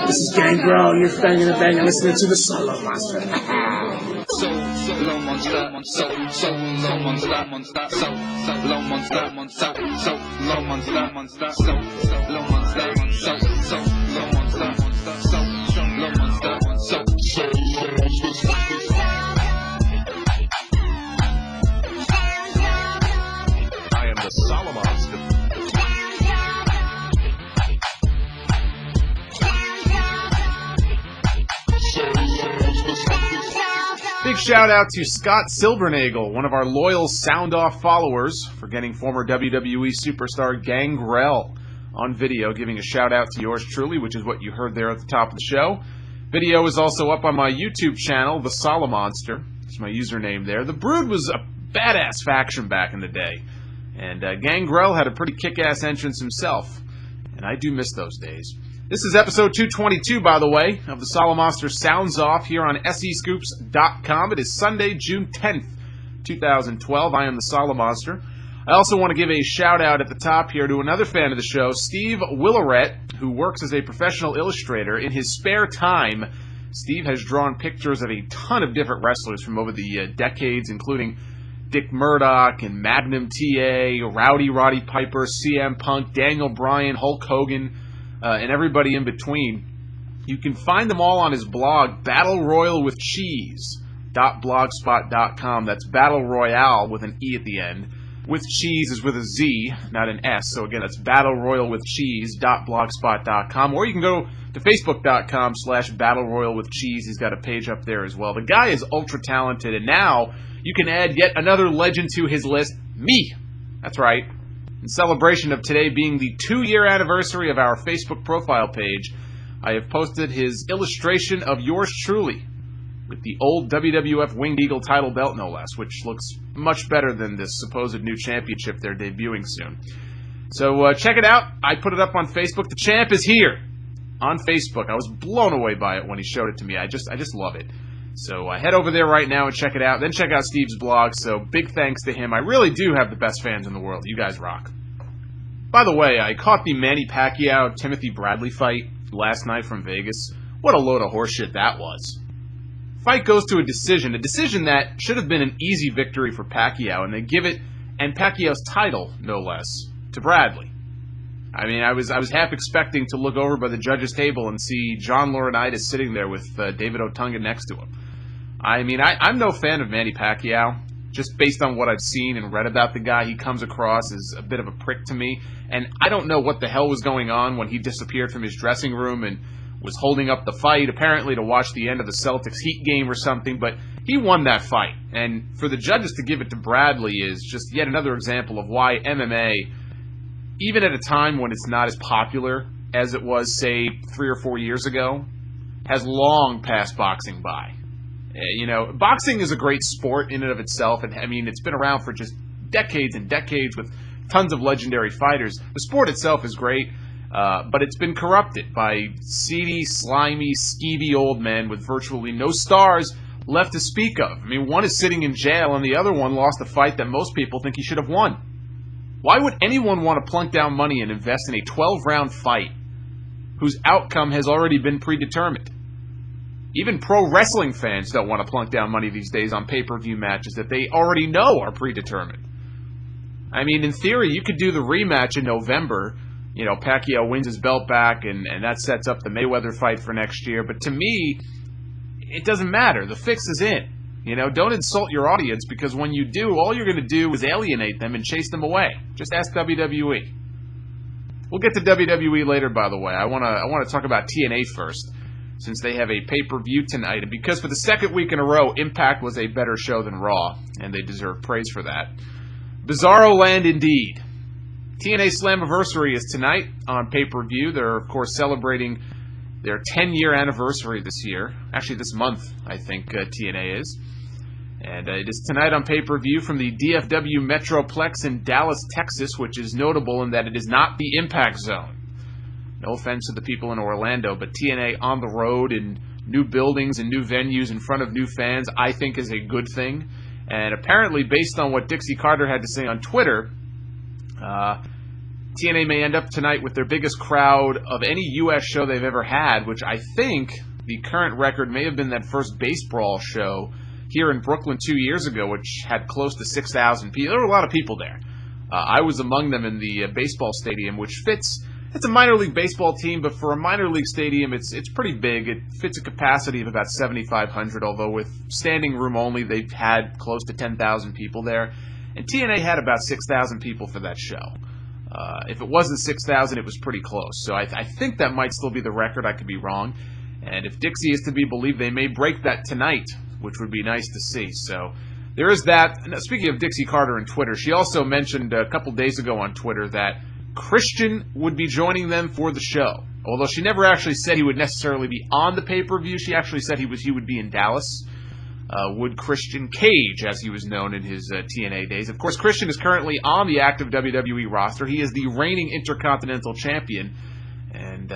This is Gangrel, and you're banging and banging, listening to the Solo Monster. So low monster, so low monster, so low monster, so low monster, so low monster, so low monster, so low monster, so I am the Solo Monster. Big shout out to Scott Silbernagel, one of our loyal Sound Off followers, for getting former WWE superstar Gangrel on video, giving a shout out to yours truly, which is what you heard there at the top of the show. Video is also up on my YouTube channel, The Solo Monster. It's my username there. The Brood was a badass faction back in the day, and Gangrel had a pretty kick-ass entrance himself, and I do miss those days. This is episode 222, by the way, of the Solo Monster Sounds Off here on SEScoops.com. It is Sunday, June 10th, 2012. I am the Solo Monster. I also want to give a shout-out at the top here to another fan of the show, Steve Willeret, who works as a professional illustrator. In his spare time, Steve has drawn pictures of a ton of different wrestlers from over the decades, including Dick Murdoch and Magnum TA, Roddy Piper, CM Punk, Daniel Bryan, Hulk Hogan, and everybody in between. You can find them all on his blog, battleroyalwithcheese.blogspot.com. That's Battle Royale with an E at the end. With cheese is with a Z, not an S. So again, that's battleroyalwithcheese.blogspot.com. Or you can go to facebook.com/battleroyalwithcheese. He's got a page up there as well. The guy is ultra talented, and now you can add yet another legend to his list, me. That's right. In celebration of today being the 2-year anniversary of our Facebook profile page, I have posted his illustration of yours truly with the old WWF Winged Eagle title belt, no less, which looks much better than this supposed new championship they're debuting soon. So check it out. I put it up on Facebook. The champ is here on Facebook. I was blown away by it when he showed it to me. I just love it. So head over there right now and check it out. Then check out Steve's blog. So big thanks to him. I really do have the best fans in the world. You guys rock. By the way, I caught the Manny Pacquiao-Timothy Bradley fight last night from Vegas. What a load of horseshit that was. Fight goes to a decision that should have been an easy victory for Pacquiao, and they give it, and Pacquiao's title, no less, to Bradley. I mean, I was half expecting to look over by the judges' table and see John Laurinaitis sitting there with David Otunga next to him. I mean, I'm no fan of Manny Pacquiao. Just based on what I've seen and read about the guy, he comes across as a bit of a prick to me. And I don't know what the hell was going on when he disappeared from his dressing room and was holding up the fight, apparently to watch the end of the Celtics Heat game or something. But he won that fight. And for the judges to give it to Bradley is just yet another example of why MMA, even at a time when it's not as popular as it was, say, 3 or 4 years ago, has long passed boxing by. You know, boxing is a great sport in and of itself, and I mean, it's been around for just decades and decades with tons of legendary fighters. The sport itself is great, but it's been corrupted by seedy, slimy, skeevy old men with virtually no stars left to speak of. I mean, one is sitting in jail, and the other one lost a fight that most people think he should have won. Why would anyone want to plunk down money and invest in a 12-round fight whose outcome has already been predetermined? Even pro wrestling fans don't want to plunk down money these days on pay-per-view matches that they already know are predetermined. I mean, in theory, you could do the rematch in November. You know, Pacquiao wins his belt back, and that sets up the Mayweather fight for next year. But to me, it doesn't matter. The fix is in. You know, don't insult your audience, because when you do, all you're going to do is alienate them and chase them away. Just ask WWE. We'll get to WWE later, by the way. I want to talk about TNA first, since they have a pay-per-view tonight. And because for the second week in a row, Impact was a better show than Raw, and they deserve praise for that. Bizarro Land indeed. TNA Slammiversary is tonight on pay-per-view. They're, of course, celebrating their 10-year anniversary this year. Actually, this month, I think, TNA is. And it is tonight on pay-per-view from the DFW Metroplex in Dallas, Texas, which is notable in that it is not the Impact Zone. No offense to the people in Orlando, but TNA on the road in new buildings and new venues in front of new fans, I think is a good thing. And apparently, based on what Dixie Carter had to say on Twitter, TNA may end up tonight with their biggest crowd of any U.S. show they've ever had, which I think the current record may have been that first Base Brawl show here in Brooklyn 2 years ago, which had close to 6,000 people. There were a lot of people there. I was among them in the baseball stadium, which fits. It's a minor league baseball team, but for a minor league stadium, it's pretty big. It fits a capacity of about 7,500, although with standing room only, they've had close to 10,000 people there. And TNA had about 6,000 people for that show. If it wasn't 6,000, it was pretty close. So I think that might still be the record. I could be wrong. And if Dixie is to be believed, they may break that tonight, which would be nice to see. So there is that. Now, speaking of Dixie Carter and Twitter, she also mentioned a couple days ago on Twitter that Christian would be joining them for the show. Although she never actually said he would necessarily be on the pay-per-view, she actually said he would be in Dallas. Would Christian Cage, as he was known in his TNA days. Of course, Christian is currently on the active WWE roster. He is the reigning Intercontinental Champion. And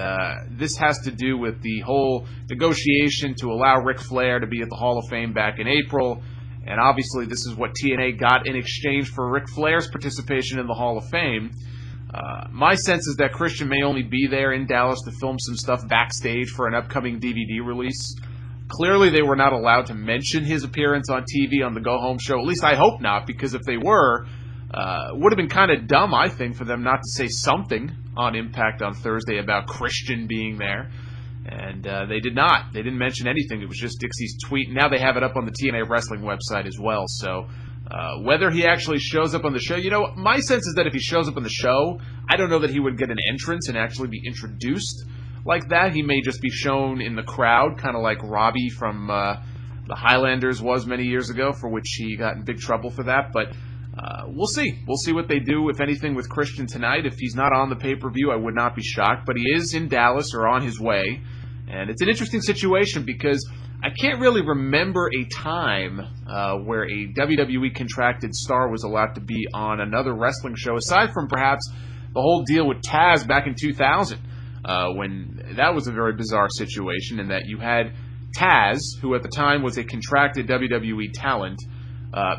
this has to do with the whole negotiation to allow Ric Flair to be at the Hall of Fame back in April. And obviously this is what TNA got in exchange for Ric Flair's participation in the Hall of Fame. My sense is that Christian may only be there in Dallas to film some stuff backstage for an upcoming DVD release. Clearly they were not allowed to mention his appearance on TV on the Go Home show. At least I hope not, because if they were, it would have been kind of dumb, I think, for them not to say something on Impact on Thursday about Christian being there. And they did not. They didn't mention anything. It was just Dixie's tweet. Now they have it up on the TNA Wrestling website as well. So whether he actually shows up on the show, my sense is that if he shows up on the show, I don't know that he would get an entrance and actually be introduced like that. He may just be shown in the crowd, kind of like Robbie from the Highlanders was many years ago, for which he got in big trouble for that. But we'll see. We'll see what they do, if anything, with Christian tonight. If he's not on the pay-per-view, I would not be shocked. But he is in Dallas or on his way. And it's an interesting situation because I can't really remember a time where a WWE contracted star was allowed to be on another wrestling show, aside from perhaps the whole deal with Taz back in 2000, when that was a very bizarre situation in that you had Taz, who at the time was a contracted WWE talent,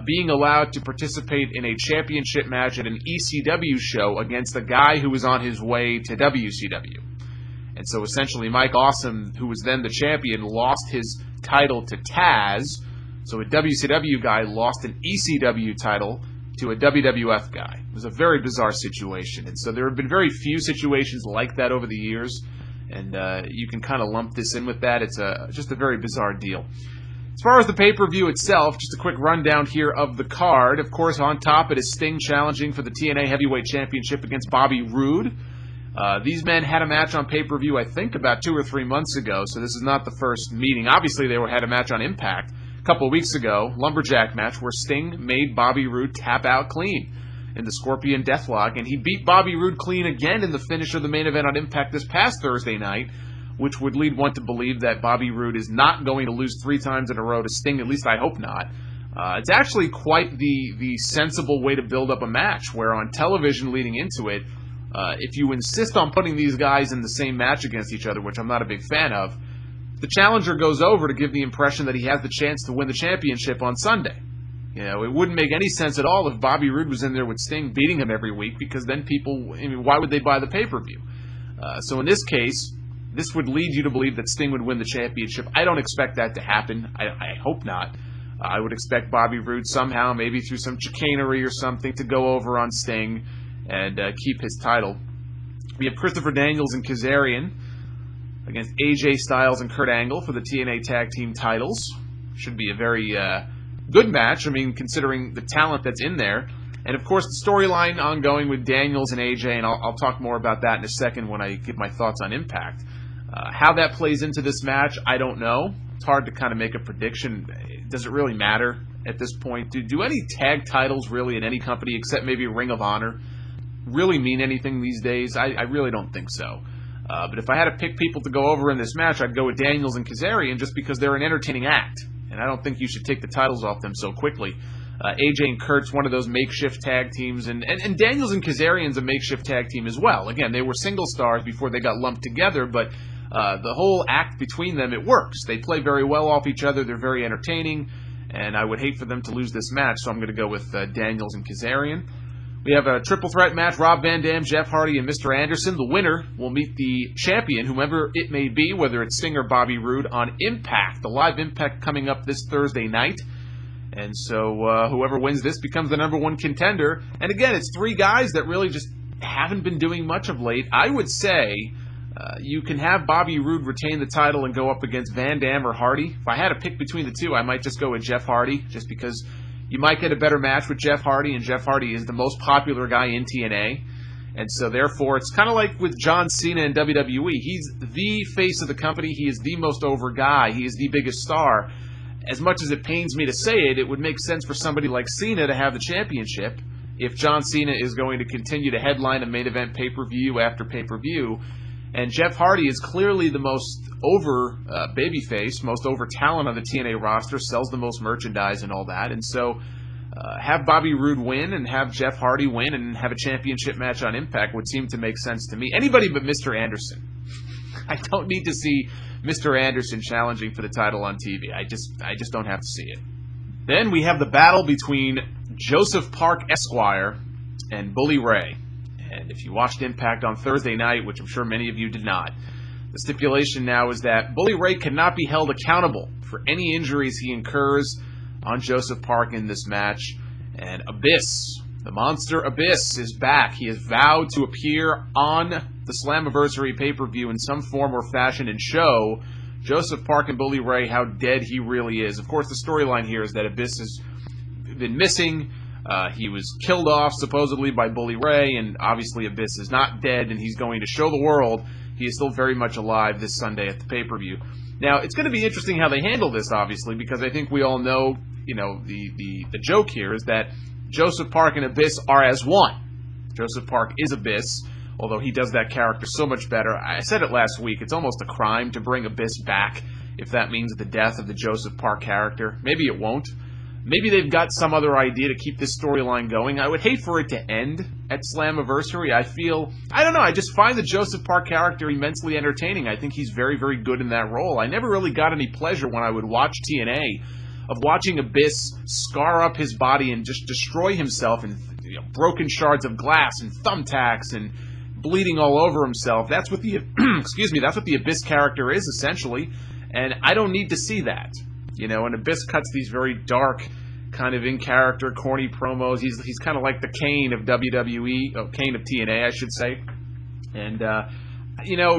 being allowed to participate in a championship match at an ECW show against a guy who was on his way to WCW. And so essentially Mike Awesome, who was then the champion, lost his title to Taz. So a WCW guy lost an ECW title to a WWF guy. It was a very bizarre situation. And so there have been very few situations like that over the years. And you can kind of lump this in with that. It's just a very bizarre deal. As far as the pay-per-view itself, just a quick rundown here of the card. Of course, on top it is Sting challenging for the TNA Heavyweight Championship against Bobby Roode. These men had a match on pay-per-view, I think, about 2 or 3 months ago, so this is not the first meeting. Obviously, they had a match on Impact a couple of weeks ago, Lumberjack match, where Sting made Bobby Roode tap out clean in the Scorpion Deathlock, and he beat Bobby Roode clean again in the finish of the main event on Impact this past Thursday night, which would lead one to believe that Bobby Roode is not going to lose 3 times in a row to Sting, at least I hope not. It's actually quite the sensible way to build up a match, where on television leading into it, if you insist on putting these guys in the same match against each other, which I'm not a big fan of, the challenger goes over to give the impression that he has the chance to win the championship on Sunday. It wouldn't make any sense at all if Bobby Roode was in there with Sting beating him every week, because then people, why would they buy the pay-per-view? So in this case, this would lead you to believe that Sting would win the championship. I don't expect that to happen. I hope not. I would expect Bobby Roode somehow, maybe through some chicanery or something, to go over on Sting and keep his title. We have Christopher Daniels and Kazarian against AJ Styles and Kurt Angle for the TNA Tag Team titles. Should be a very good match, considering the talent that's in there. And, of course, the storyline ongoing with Daniels and AJ, and I'll talk more about that in a second when I give my thoughts on Impact. How that plays into this match, I don't know. It's hard to kind of make a prediction. Does it really matter at this point? Do any tag titles really in any company, except maybe Ring of Honor, really mean anything these days? I really don't think so. But if I had to pick people to go over in this match, I'd go with Daniels and Kazarian just because they're an entertaining act. And I don't think you should take the titles off them so quickly. AJ and Kurt's one of those makeshift tag teams, and Daniels and Kazarian's a makeshift tag team as well. Again, they were single stars before they got lumped together, but the whole act between them, it works. They play very well off each other. They're very entertaining, and I would hate for them to lose this match, so I'm going to go with Daniels and Kazarian. We have a triple threat match, Rob Van Dam, Jeff Hardy, and Mr. Anderson. The winner will meet the champion, whomever it may be, whether it's Sting or Bobby Roode, on Impact. The live Impact coming up this Thursday night. And so whoever wins this becomes the number one contender. And again, it's three guys that really just haven't been doing much of late. I would say you can have Bobby Roode retain the title and go up against Van Dam or Hardy. If I had to pick between the two, I might just go with Jeff Hardy, just because you might get a better match with Jeff Hardy, and Jeff Hardy is the most popular guy in TNA. And so, therefore, it's kind of like with John Cena in WWE. He's the face of the company. He is the most over guy. He is the biggest star. As much as it pains me to say it, it would make sense for somebody like Cena to have the championship if John Cena is going to continue to headline a main event pay-per-view after pay-per-view. And Jeff Hardy is clearly the most over babyface, most over talent on the TNA roster, sells the most merchandise and all that. And so have Bobby Roode win and have Jeff Hardy win and have a championship match on Impact would seem to make sense to me. Anybody but Mr. Anderson. I don't need to see Mr. Anderson challenging for the title on TV. I just don't have to see it. Then we have the battle between Joseph Park Esquire and Bully Ray. And if you watched Impact on Thursday night, which I'm sure many of you did not, the stipulation now is that Bully Ray cannot be held accountable for any injuries he incurs on Joseph Park in this match. And Abyss, the monster Abyss, is back. He has vowed to appear on the Slammiversary pay-per-view in some form or fashion and show Joseph Park and Bully Ray how dead he really is. Of course, the storyline here is that Abyss has been missing. He was killed off, supposedly, by Bully Ray, and obviously Abyss is not dead, and he's going to show the world he is still very much alive this Sunday at the pay-per-view. Now, it's going to be interesting how they handle this, obviously, because I think we all know, the joke here is that Joseph Park and Abyss are as one. Joseph Park is Abyss, although he does that character so much better. I said it last week, it's almost a crime to bring Abyss back if that means the death of the Joseph Park character. Maybe it won't. Maybe they've got some other idea to keep this storyline going. I would hate for it to end at Slammiversary. I just find the Joseph Park character immensely entertaining. I think he's very, very good in that role. I never really got any pleasure when I would watch TNA of watching Abyss scar up his body and just destroy himself in broken shards of glass and thumbtacks and bleeding all over himself. That's what the that's what the Abyss character is, essentially. And I don't need to see that. And Abyss cuts these very dark, kind of in-character, corny promos. He's kind of like the Kane of WWE, Kane of TNA, I should say. And,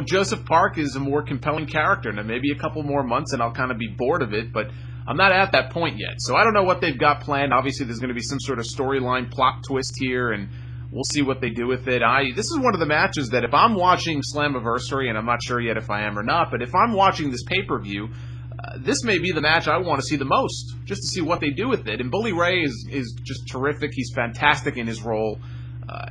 Joseph Park is a more compelling character. Now, maybe a couple more months and I'll kind of be bored of it, but I'm not at that point yet. So I don't know what they've got planned. Obviously, there's going to be some sort of storyline plot twist here, and we'll see what they do with it. This is one of the matches that if I'm watching Slammiversary, and I'm not sure yet if I am or not, but if I'm watching this pay-per-view, this may be the match I want to see the most, just to see what they do with it. And Bully Ray is just terrific. He's fantastic in his role.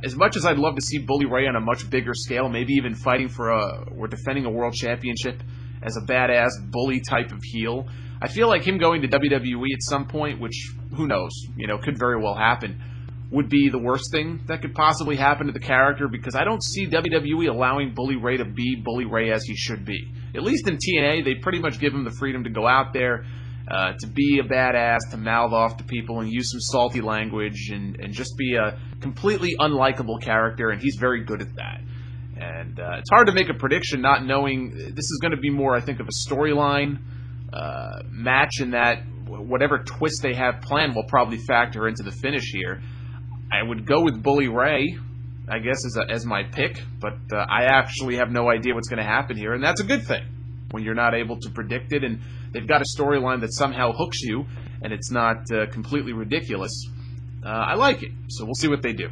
As much as I'd love to see Bully Ray on a much bigger scale, maybe even fighting or defending a world championship as a badass bully type of heel, I feel like him going to WWE at some point, which, who knows, could very well happen, would be the worst thing that could possibly happen to the character, because I don't see WWE allowing Bully Ray to be Bully Ray as he should be. At least in TNA, they pretty much give him the freedom to go out there, to be a badass, to mouth off to people and use some salty language and just be a completely unlikable character, and he's very good at that. And it's hard to make a prediction not knowing. This is going to be more, I think, of a storyline match, in that whatever twist they have planned will probably factor into the finish here. I would go with Bully Ray, I guess, as my pick, but I actually have no idea what's going to happen here, and that's a good thing when you're not able to predict it, and they've got a storyline that somehow hooks you, and it's not completely ridiculous. I like it, so we'll see what they do.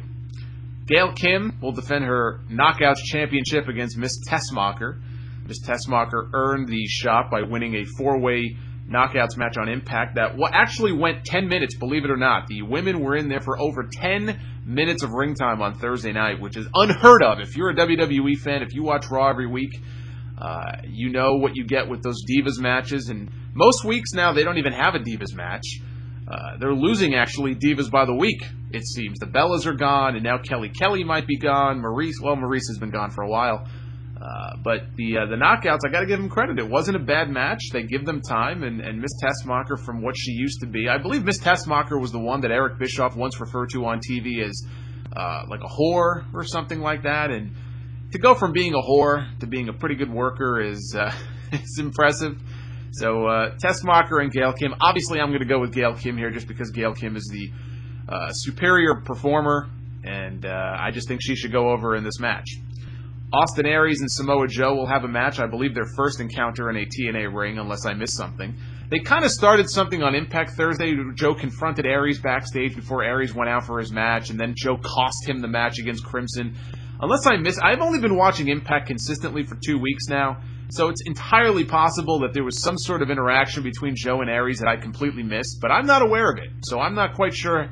Gail Kim will defend her Knockouts Championship against Miss Tessmacher. Miss Tessmacher earned the shot by winning a 4-way Knockouts match on Impact that actually went 10 minutes, believe it or not. The women were in there for over 10 minutes of ring time on Thursday night, which is unheard of. If you're a WWE fan, if you watch Raw every week, you know what you get with those Divas matches. And most weeks now, they don't even have a Divas match. They're losing, actually, Divas by the week, it seems. The Bellas are gone, and now Kelly might be gone. Maurice has been gone for a while. But the Knockouts, I got to give them credit. It wasn't a bad match. They give them time, and Miss Tessmacher, from what she used to be, I believe Miss Tessmacher was the one that Eric Bischoff once referred to on TV as like a whore or something like that. And to go from being a whore to being a pretty good worker is is impressive. So Tessmacher and Gail Kim. Obviously, I'm going to go with Gail Kim here just because Gail Kim is the superior performer, and I just think she should go over in this match. Austin Aries and Samoa Joe will have a match. I believe their first encounter in a TNA ring, unless I missed something. They kind of started something on Impact Thursday. Joe confronted Aries backstage before Aries went out for his match, and then Joe cost him the match against Crimson. Unless I've only been watching Impact consistently for 2 weeks now, so it's entirely possible that there was some sort of interaction between Joe and Aries that I completely missed, but I'm not aware of it. So I'm not quite sure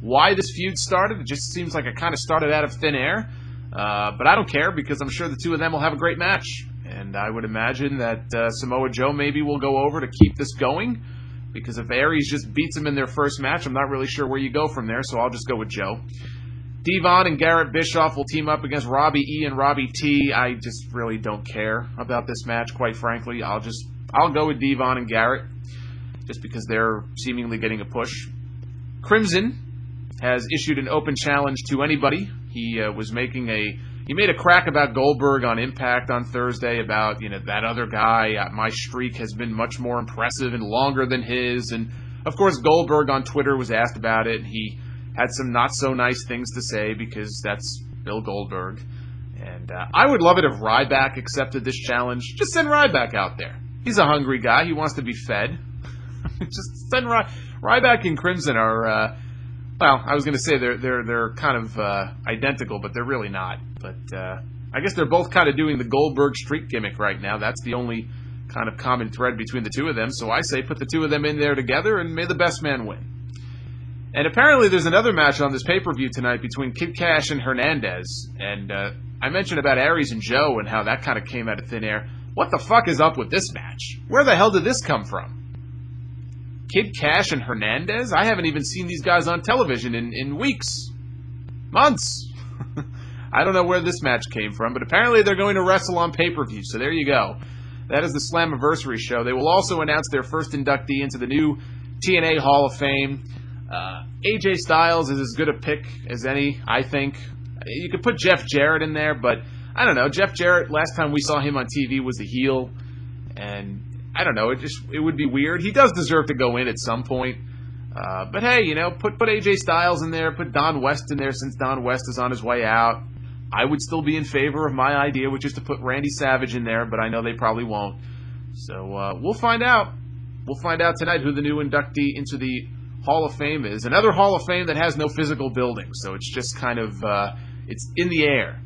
why this feud started. It just seems like it kind of started out of thin air. But I don't care because I'm sure the two of them will have a great match. And I would imagine that Samoa Joe maybe will go over to keep this going. Because if Aries just beats him in their first match, I'm not really sure where you go from there, so I'll just go with Joe. Devon and Garrett Bischoff will team up against Robbie E and Robbie T. I just really don't care about this match, quite frankly. I'll go with Devon and Garrett just because they're seemingly getting a push. Crimson has issued an open challenge to anybody. He made a crack about Goldberg on Impact on Thursday about, that other guy. My streak has been much more impressive and longer than his. And, of course, Goldberg on Twitter was asked about it. He had some not-so-nice things to say because that's Bill Goldberg. And I would love it if Ryback accepted this challenge. Just send Ryback out there. He's a hungry guy. He wants to be fed. Just send Ryback and Crimson are... well, I was going to say they're kind of identical, but they're really not. But I guess they're both kind of doing the Goldberg streak gimmick right now. That's the only kind of common thread between the two of them. So I say put the two of them in there together and may the best man win. And apparently there's another match on this pay-per-view tonight between Kid Cash and Hernandez. And I mentioned about Aries and Joe and how that kind of came out of thin air. What the fuck is up with this match? Where the hell did this come from? Kid Cash and Hernandez? I haven't even seen these guys on television in weeks. Months. I don't know where this match came from, but apparently they're going to wrestle on pay-per-view, so there you go. That is the Slammiversary show. They will also announce their first inductee into the new TNA Hall of Fame. AJ Styles is as good a pick as any, I think. You could put Jeff Jarrett in there, but I don't know. Jeff Jarrett, last time we saw him on TV was the heel, and I don't know, it would be weird. He does deserve to go in at some point. But hey, put AJ Styles in there, put Don West in there since Don West is on his way out. I would still be in favor of my idea, which is to put Randy Savage in there, but I know they probably won't. So we'll find out. We'll find out tonight who the new inductee into the Hall of Fame is. Another Hall of Fame that has no physical building, so it's just kind of, it's in the air,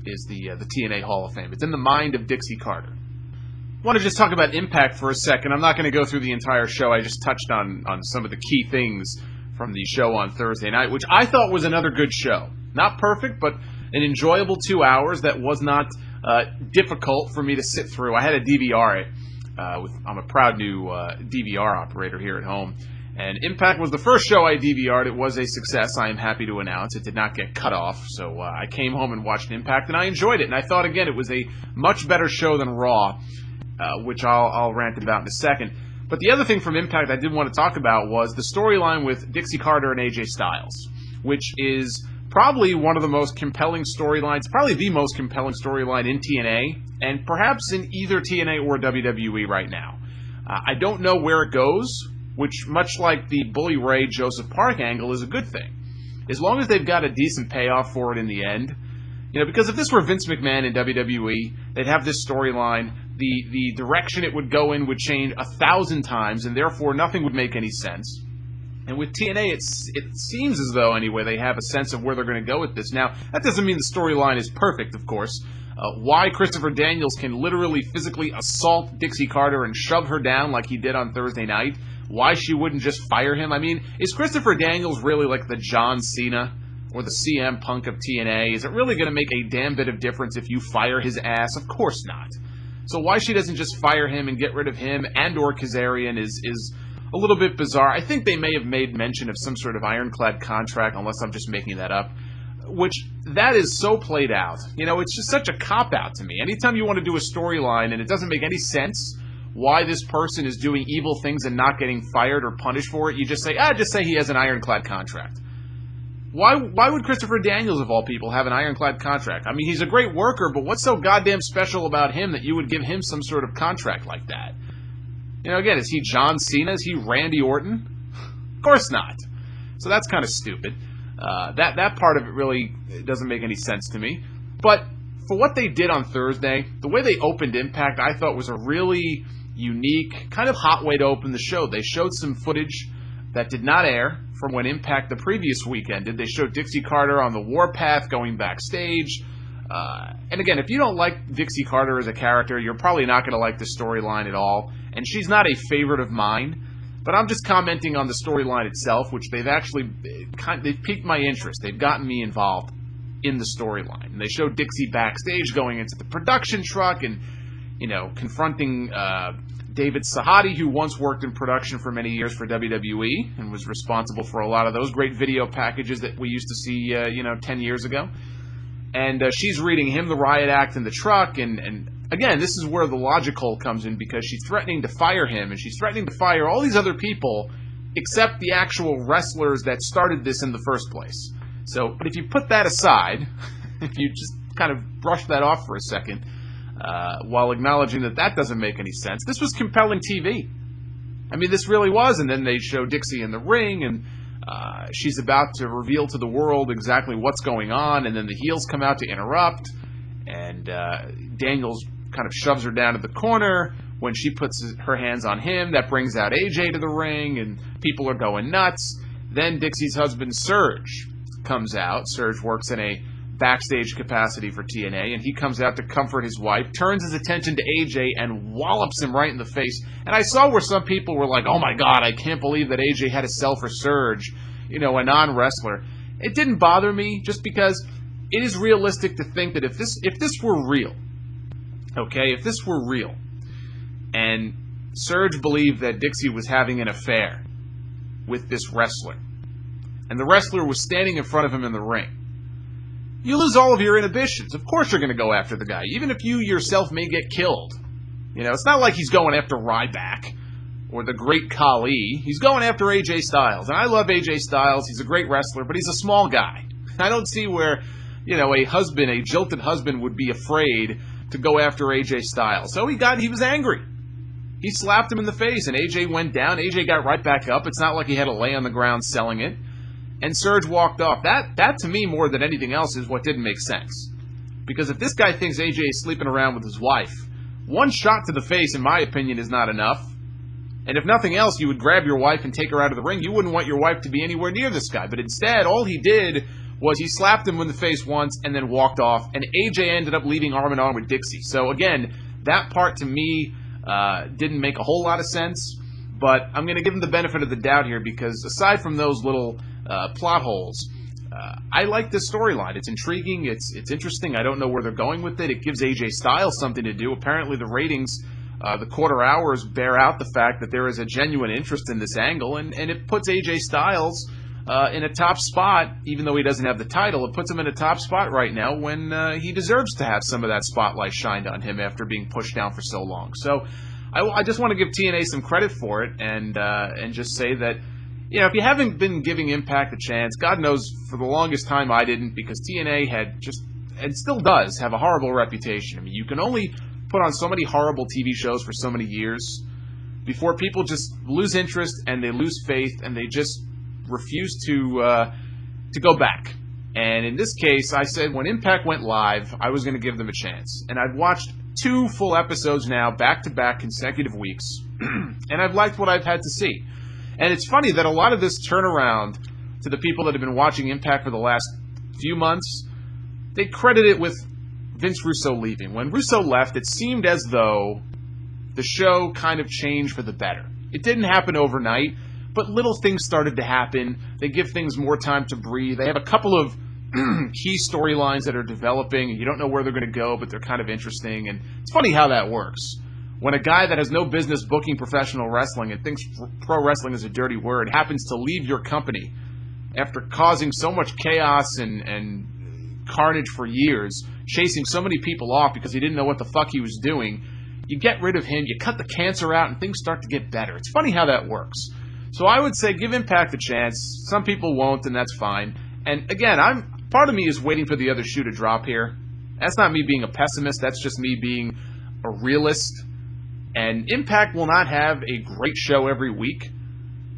is the TNA Hall of Fame. It's in the mind of Dixie Carter. I want to just talk about Impact for a second. I'm not going to go through the entire show. I just touched on some of the key things from the show on Thursday night, which I thought was another good show. Not perfect, but an enjoyable 2 hours that was not difficult for me to sit through. I had to DVR it. I'm a proud new DVR operator here at home. And Impact was the first show I DVR'd. It was a success, I am happy to announce. It did not get cut off, so I came home and watched Impact, and I enjoyed it. And I thought, again, it was a much better show than Raw, which I'll rant about in a second. But the other thing from Impact I did want to talk about was the storyline with Dixie Carter and AJ Styles, which is probably one of the most compelling storylines, probably the most compelling storyline in TNA, and perhaps in either TNA or WWE right now. I don't know where it goes, which, much like the Bully Ray Joseph Park angle, is a good thing. As long as they've got a decent payoff for it in the end. Because if this were Vince McMahon in WWE, they'd have this storyline, the direction it would go in would change 1,000 times, and therefore nothing would make any sense. And with TNA, it seems as though, anyway, they have a sense of where they're going to go with this. Now, that doesn't mean the storyline is perfect, of course. Why Christopher Daniels can literally physically assault Dixie Carter and shove her down like he did on Thursday night, why she wouldn't just fire him. I mean, is Christopher Daniels really like the John Cena or the CM Punk of TNA? Is it really going to make a damn bit of difference if you fire his ass? Of course not. So why she doesn't just fire him and get rid of him and or Kazarian is a little bit bizarre. I think they may have made mention of some sort of ironclad contract, unless I'm just making that up, which that is so played out. It's just such a cop-out to me. Anytime you want to do a storyline and it doesn't make any sense why this person is doing evil things and not getting fired or punished for it, you just say he has an ironclad contract. Why would Christopher Daniels, of all people, have an ironclad contract? I mean, he's a great worker, but what's so goddamn special about him that you would give him some sort of contract like that? You know, again, is he John Cena? Is he Randy Orton? Of course not. So that's kind of stupid. That part of it really doesn't make any sense to me. But for what they did on Thursday, the way they opened Impact, I thought was a really unique, kind of hot way to open the show. They showed some footage that did not air from when Impact the previous weekend did. They showed Dixie Carter on the warpath going backstage. And again, if you don't like Dixie Carter as a character, you're probably not going to like the storyline at all. And she's not a favorite of mine. But I'm just commenting on the storyline itself, which they've piqued my interest. They've gotten me involved in the storyline. And they showed Dixie backstage going into the production truck and, you know, confronting David Sahadi, who once worked in production for many years for WWE and was responsible for a lot of those great video packages that we used to see, 10 years ago. And she's reading him the riot act in the truck, and again, this is where the logical comes in, because she's threatening to fire him, and she's threatening to fire all these other people except the actual wrestlers that started this in the first place. So, but if you put that aside, if you just kind of brush that off for a second, while acknowledging that doesn't make any sense, this was compelling TV. I mean, this really was. And then they show Dixie in the ring, and she's about to reveal to the world exactly what's going on, and then the heels come out to interrupt, and Daniels kind of shoves her down to the corner. When she puts her hands on him, that brings out AJ to the ring, and people are going nuts. Then Dixie's husband, Serge, comes out. Serge works in a backstage capacity for TNA, and he comes out to comfort his wife, turns his attention to AJ, and wallops him right in the face. And I saw where some people were like, oh my god, I can't believe that AJ had to sell for Serge, a non-wrestler. It didn't bother me, just because it is realistic to think that if this were real, okay, if this were real, and Serge believed that Dixie was having an affair with this wrestler, and the wrestler was standing in front of him in the ring, you lose all of your inhibitions. Of course you're going to go after the guy, even if you yourself may get killed. It's not like he's going after Ryback or the Great Khali. He's going after AJ Styles. And I love AJ Styles. He's a great wrestler, but he's a small guy. I don't see where, a jilted husband would be afraid to go after AJ Styles. So he was angry. He slapped him in the face, and AJ went down. AJ got right back up. It's not like he had to lay on the ground selling it. And Serge walked off. That to me, more than anything else, is what didn't make sense. Because if this guy thinks AJ is sleeping around with his wife, one shot to the face, in my opinion, is not enough. And if nothing else, you would grab your wife and take her out of the ring. You wouldn't want your wife to be anywhere near this guy. But instead, all he did was he slapped him in the face once and then walked off. And AJ ended up leaving arm in arm with Dixie. So again, that part to me didn't make a whole lot of sense. But I'm going to give him the benefit of the doubt here, because aside from those little plot holes, I like this storyline. It's intriguing. It's interesting. I don't know where they're going with it. It gives AJ Styles something to do. Apparently the ratings, the quarter hours, bear out the fact that there is a genuine interest in this angle, and it puts AJ Styles in a top spot, even though he doesn't have the title. It puts him in a top spot right now when he deserves to have some of that spotlight shined on him after being pushed down for so long. So I just want to give TNA some credit for it, and just say that, if you haven't been giving Impact a chance, God knows for the longest time I didn't, because TNA had and still does, have a horrible reputation. I mean, you can only put on so many horrible TV shows for so many years before people just lose interest and they lose faith and they just refuse to go back. And in this case, I said when Impact went live, I was going to give them a chance. And I've watched 2 full episodes now, back-to-back consecutive weeks, and I've liked what I've had to see. And it's funny that a lot of this turnaround to the people that have been watching Impact for the last few months, they credit it with Vince Russo leaving. When Russo left, it seemed as though the show kind of changed for the better. It didn't happen overnight, but little things started to happen. They give things more time to breathe. They have a couple of key storylines that are developing, and you don't know where they're going to go, but they're kind of interesting. And it's funny how that works. When a guy that has no business booking professional wrestling and thinks pro wrestling is a dirty word happens to leave your company after causing so much chaos and carnage for years, chasing so many people off because he didn't know what the fuck he was doing, you get rid of him, you cut the cancer out, and things start to get better. It's funny how that works. So I would say give Impact a chance. Some people won't, and that's fine. And again, part of me is waiting for the other shoe to drop here. That's not me being a pessimist. That's just me being a realist. And Impact will not have a great show every week,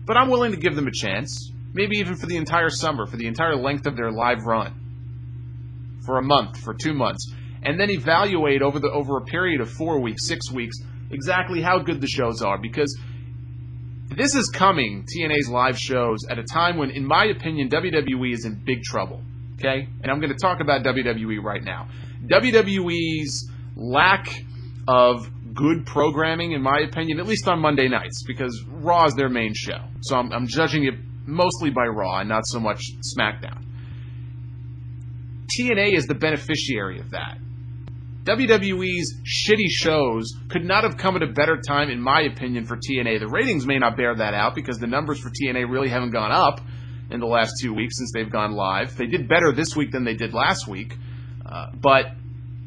but I'm willing to give them a chance. Maybe even for the entire summer, for the entire length of their live run. For a month, for 2 months. And then evaluate over a period of 4 weeks, 6 weeks, exactly how good the shows are. Because this is coming, TNA's live shows, at a time when, in my opinion, WWE is in big trouble. Okay? And I'm going to talk about WWE right now. WWE's lack of good programming, in my opinion, at least on Monday nights, because Raw is their main show. So I'm judging it mostly by Raw and not so much SmackDown. TNA is the beneficiary of that. WWE's shitty shows could not have come at a better time, in my opinion, for TNA. The ratings may not bear that out because the numbers for TNA really haven't gone up in the last 2 weeks since they've gone live. They did better this week than they did last week, but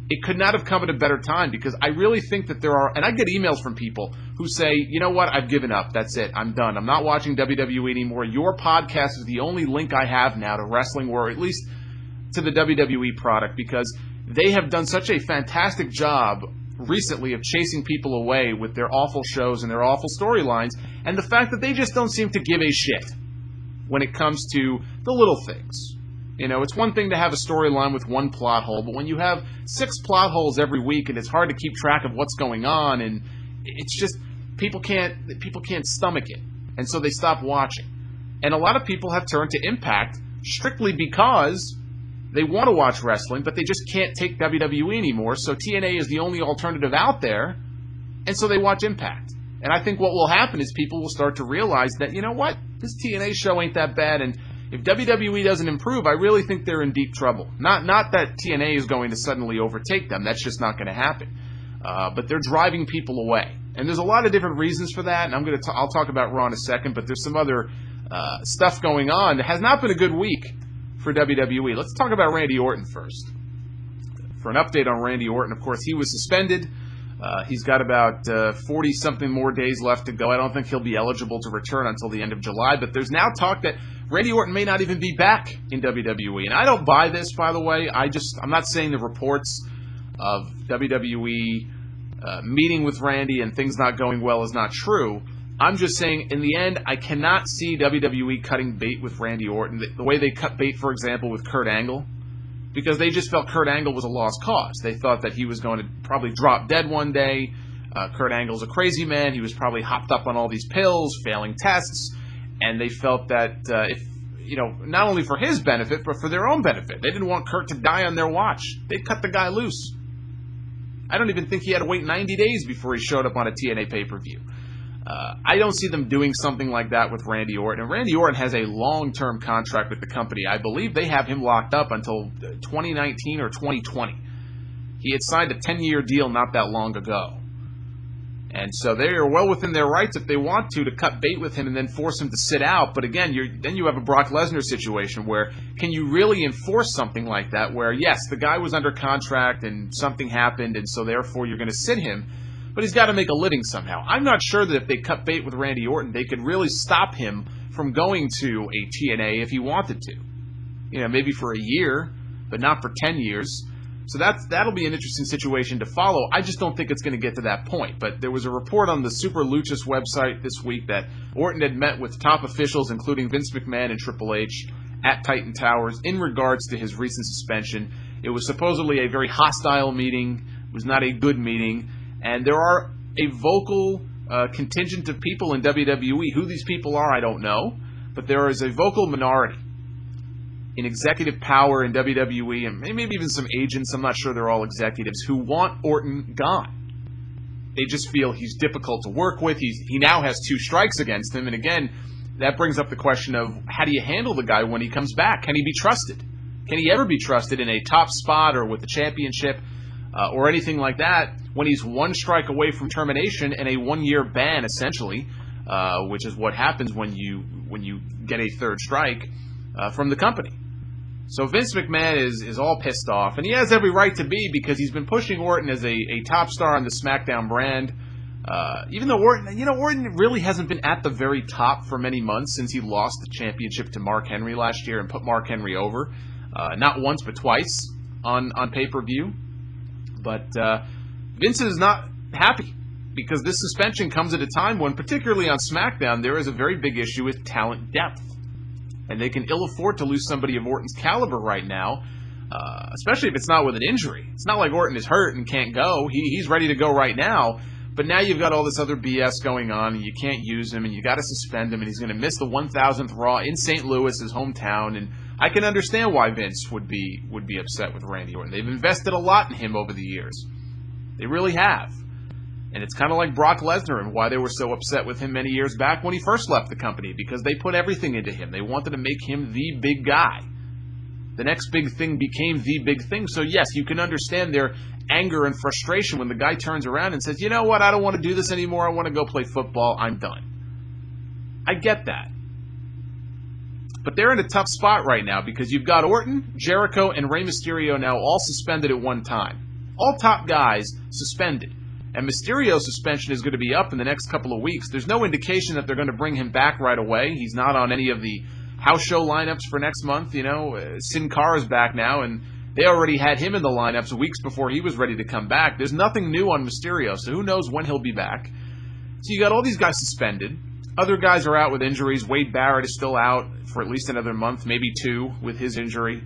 it could not have come at a better time because I really think that there are, and I get emails from people who say, you know what, I've given up. That's it. I'm done. I'm not watching WWE anymore. Your podcast is the only link I have now to wrestling, or at least to the WWE product, because they have done such a fantastic job recently of chasing people away with their awful shows and their awful storylines, and the fact that they just don't seem to give a shit when it comes to the little things. You know, it's one thing to have a storyline with one plot hole, but when you have 6 plot holes every week and it's hard to keep track of what's going on, and it's just people can't stomach it, and so they stop watching. And a lot of people have turned to Impact strictly because they want to watch wrestling, but they just can't take WWE anymore, so TNA is the only alternative out there, and so they watch Impact. And I think what will happen is people will start to realize that, you know what, this TNA show ain't that bad, and if WWE doesn't improve, I really think they're in deep trouble. Not that TNA is going to suddenly overtake them. That's just not going to happen. But they're driving people away. And there's a lot of different reasons for that, and I'll talk about Raw in a second, but there's some other stuff going on. It has not been a good week for WWE. Let's talk about Randy Orton first. For an update on Randy Orton, of course, he was suspended. He's got about 40-something more days left to go. I don't think he'll be eligible to return until the end of July, but there's now talk that Randy Orton may not even be back in WWE. And I don't buy this, by the way. I'm not saying the reports of WWE meeting with Randy and things not going well is not true. I'm just saying, in the end, I cannot see WWE cutting bait with Randy Orton the way they cut bait, for example, with Kurt Angle, because they just felt Kurt Angle was a lost cause. They thought that he was going to probably drop dead one day. Kurt Angle's a crazy man. He was probably hopped up on all these pills, failing tests, and they felt that if, not only for his benefit, but for their own benefit. They didn't want Kurt to die on their watch. They'd cut the guy loose. I don't even think he had to wait 90 days before he showed up on a TNA pay-per-view. I don't see them doing something like that with Randy Orton. And Randy Orton has a long-term contract with the company. I believe they have him locked up until 2019 or 2020. He had signed a 10-year deal not that long ago. And so they are well within their rights if they want to cut bait with him and then force him to sit out. But again, then you have a Brock Lesnar situation where can you really enforce something like that where, yes, the guy was under contract and something happened and so therefore you're going to sit him, but he's got to make a living somehow. I'm not sure that if they cut bait with Randy Orton, they could really stop him from going to a TNA if he wanted to. Maybe for a year, but not for 10 years. So that'll be an interesting situation to follow. I just don't think it's going to get to that point. But there was a report on the Super Luchas website this week that Orton had met with top officials, including Vince McMahon and Triple H, at Titan Towers in regards to his recent suspension. It was supposedly a very hostile meeting. It was not a good meeting. And there are a vocal contingent of people in WWE. Who these people are, I don't know. But there is a vocal minority in executive power in WWE, and maybe even some agents, I'm not sure they're all executives, who want Orton gone. They just feel he's difficult to work with. He now has 2 strikes against him, and again, that brings up the question of how do you handle the guy when he comes back? Can he be trusted? Can he ever be trusted in a top spot or with the championship or anything like that when he's 1 strike away from termination and a 1-year ban, essentially, which is what happens when you get a 3rd strike from the company. So Vince McMahon is all pissed off, and he has every right to be because he's been pushing Orton as a top star on the SmackDown brand Even though Orton really hasn't been at the very top for many months since he lost the championship to Mark Henry last year and put Mark Henry over. Not once, but twice on pay-per-view. But Vince is not happy because this suspension comes at a time when, particularly on SmackDown, there is a very big issue with talent depth. And they can ill afford to lose somebody of Orton's caliber right now, especially if it's not with an injury. It's not like Orton is hurt and can't go. He's ready to go right now. But now you've got all this other BS going on, and you can't use him, and you got to suspend him, and he's going to miss the 1,000th Raw in St. Louis, his hometown. And I can understand why Vince would be upset with Randy Orton. They've invested a lot in him over the years. They really have. And it's kind of like Brock Lesnar and why they were so upset with him many years back when he first left the company, because they put everything into him. They wanted to make him the big guy. The next big thing became the big thing. So yes, you can understand their anger and frustration when the guy turns around and says, you know what, I don't want to do this anymore. I want to go play football. I'm done. I get that. But they're in a tough spot right now because you've got Orton, Jericho, and Rey Mysterio now all suspended at one time. All top guys suspended. And Mysterio's suspension is going to be up in the next couple of weeks. There's no indication that they're going to bring him back right away. He's not on any of the house show lineups for next month. Sin Cara's back now, and they already had him in the lineups weeks before he was ready to come back. There's nothing new on Mysterio, so who knows when he'll be back. So you got all these guys suspended. Other guys are out with injuries. Wade Barrett is still out for at least another month, maybe two, with his injury.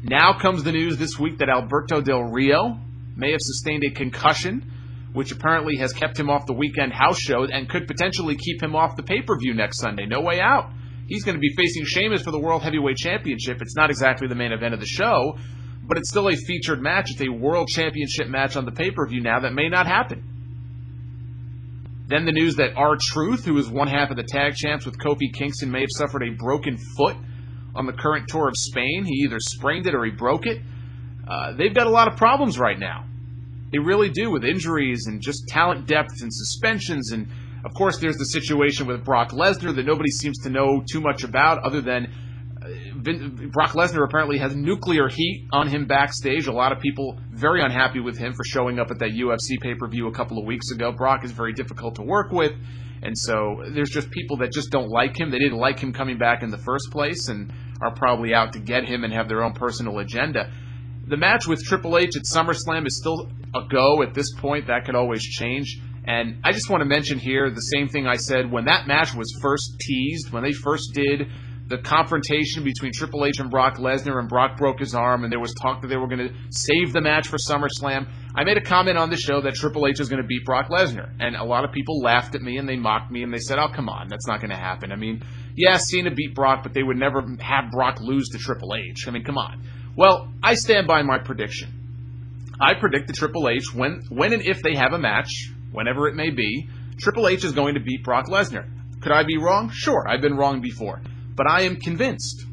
Now comes the news this week that Alberto Del Rio may have sustained a concussion, which apparently has kept him off the weekend house show and could potentially keep him off the pay-per-view next Sunday. No way out. He's going to be facing Sheamus for the World Heavyweight Championship. It's not exactly the main event of the show, but it's still a featured match. It's a World Championship match on the pay-per-view now that may not happen. Then the news that R-Truth, who is one half of the tag champs with Kofi Kingston, may have suffered a broken foot on the current tour of Spain. He either sprained it or he broke it. They've got a lot of problems right now. They really do, with injuries and just talent depth and suspensions. And, of course, there's the situation with Brock Lesnar that nobody seems to know too much about, other than Brock Lesnar apparently has nuclear heat on him backstage. A lot of people very unhappy with him for showing up at that UFC pay-per-view a couple of weeks ago. Brock is very difficult to work with, and so there's just people that just don't like him. They didn't like him coming back in the first place and are probably out to get him and have their own personal agenda. The match with Triple H at SummerSlam is still a go at this point. That could always change. And I just want to mention here the same thing I said when that match was first teased, when they first did the confrontation between Triple H and Brock Lesnar, and Brock broke his arm, and there was talk that they were going to save the match for SummerSlam. I made a comment on the show that Triple H is going to beat Brock Lesnar, and a lot of people laughed at me, and they mocked me, and they said, oh, come on, that's not going to happen. I mean, yeah, Cena beat Brock, but they would never have Brock lose to Triple H. I mean, come on. Well, I stand by my prediction. I predict that Triple H, when and if they have a match, whenever it may be, Triple H is going to beat Brock Lesnar. Could I be wrong? Sure, I've been wrong before. But I am convinced.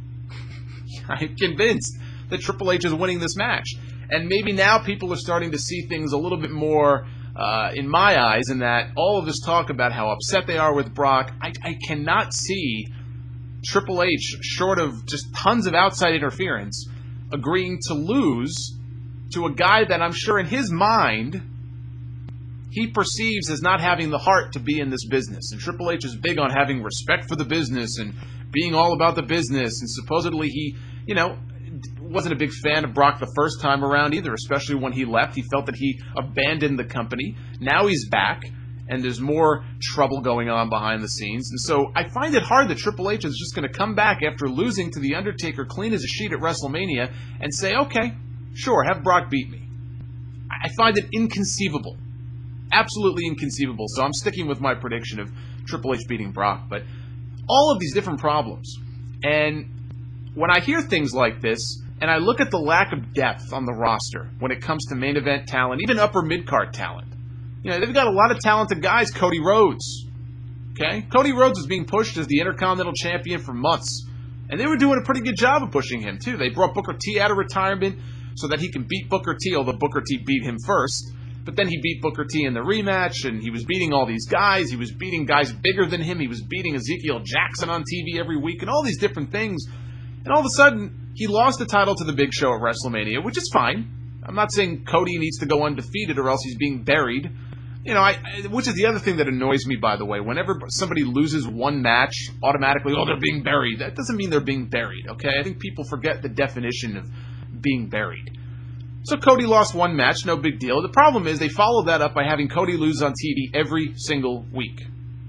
I am convinced that Triple H is winning this match. And maybe now people are starting to see things a little bit more in my eyes, in that all of this talk about how upset they are with Brock, I cannot see Triple H, short of just tons of outside interference, agreeing to lose to a guy that I'm sure in his mind he perceives as not having the heart to be in this business. And Triple H is big on having respect for the business and being all about the business. And supposedly he, wasn't a big fan of Brock the first time around either, especially when he left. He felt that he abandoned the company. Now he's back, and there's more trouble going on behind the scenes. And so I find it hard that Triple H is just going to come back after losing to The Undertaker clean as a sheet at WrestleMania and say, okay, sure, have Brock beat me. I find it inconceivable. Absolutely inconceivable. So I'm sticking with my prediction of Triple H beating Brock. But all of these different problems. And when I hear things like this, and I look at the lack of depth on the roster when it comes to main event talent, even upper mid-card talent. They've got a lot of talented guys. Cody Rhodes. Okay? Cody Rhodes was being pushed as the Intercontinental Champion for months. And they were doing a pretty good job of pushing him, too. They brought Booker T out of retirement so that he can beat Booker T, although Booker T beat him first. But then he beat Booker T in the rematch, and he was beating all these guys. He was beating guys bigger than him. He was beating Ezekiel Jackson on TV every week, and all these different things. And all of a sudden, he lost the title to the Big Show at WrestleMania, which is fine. I'm not saying Cody needs to go undefeated or else he's being buried. which is the other thing that annoys me, by the way. Whenever somebody loses one match, automatically, they're being buried. That doesn't mean they're being buried, okay? I think people forget the definition of being buried. So Cody lost one match, no big deal. The problem is they followed that up by having Cody lose on TV every single week,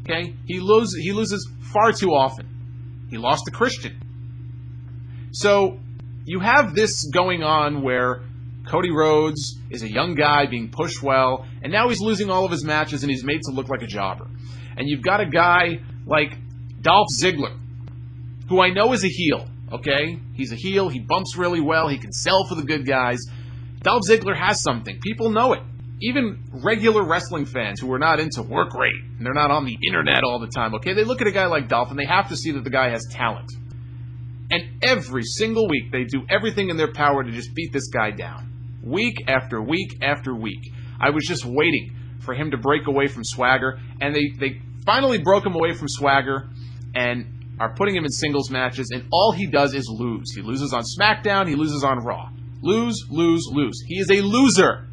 okay? He loses far too often. He lost to Christian. So you have this going on where Cody Rhodes is a young guy being pushed well, and now he's losing all of his matches, and he's made to look like a jobber. And you've got a guy like Dolph Ziggler, who I know is a heel, okay? He's a heel, he bumps really well, he can sell for the good guys. Dolph Ziggler has something. People know it. Even regular wrestling fans who are not into work rate, and they're not on the internet all the time, okay? They look at a guy like Dolph, and they have to see that the guy has talent. And every single week, they do everything in their power to just beat this guy down. Week after week after week. I was just waiting for him to break away from Swagger, and they finally broke him away from Swagger and are putting him in singles matches, and all he does is lose. He loses on SmackDown, he loses on Raw. Lose, lose, lose. He is a loser.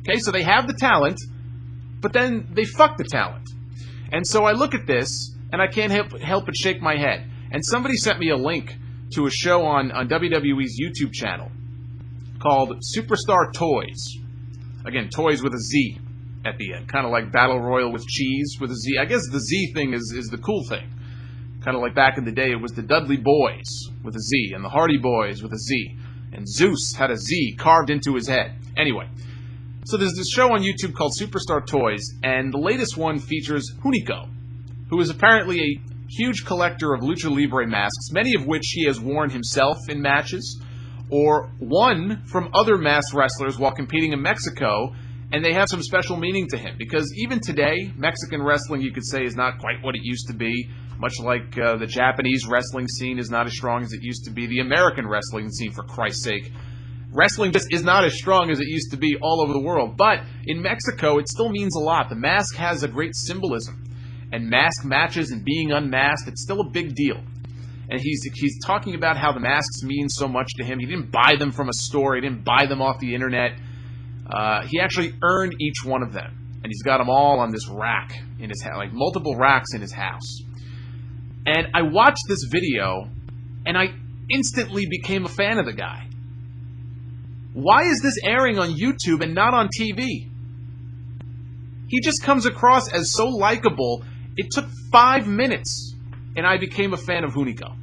Okay, so they have the talent, but then they fuck the talent. And so I look at this, and I can't help but shake my head. And somebody sent me a link to a show on WWE's YouTube channel called Superstar Toys. Again, toys with a Z at the end. Kind of like Battle Royal with cheese with a Z. I guess the Z thing is the cool thing. Kind of like back in the day, it was the Dudley Boys with a Z, and the Hardy Boys with a Z. And Zeus had a Z carved into his head. Anyway, so there's this show on YouTube called Superstar Toys, and the latest one features Hunico, who is apparently a huge collector of Lucha Libre masks, many of which he has worn himself in matches, or won from other masked wrestlers while competing in Mexico, and they have some special meaning to him. Because even today, Mexican wrestling, you could say, is not quite what it used to be, much like the Japanese wrestling scene is not as strong as it used to be. The American wrestling scene, for Christ's sake. Wrestling just is not as strong as it used to be all over the world. But in Mexico, it still means a lot. The mask has a great symbolism. And mask matches and being unmasked, it's still a big deal. And he's talking about how the masks mean so much to him. He didn't buy them from a store. He didn't buy them off the internet. He actually earned each one of them. And he's got them all on this rack in his house, like multiple racks in his house. And I watched this video, and I instantly became a fan of the guy. Why is this airing on YouTube and not on TV? He just comes across as so likable. It took 5 minutes, and I became a fan of Hunico.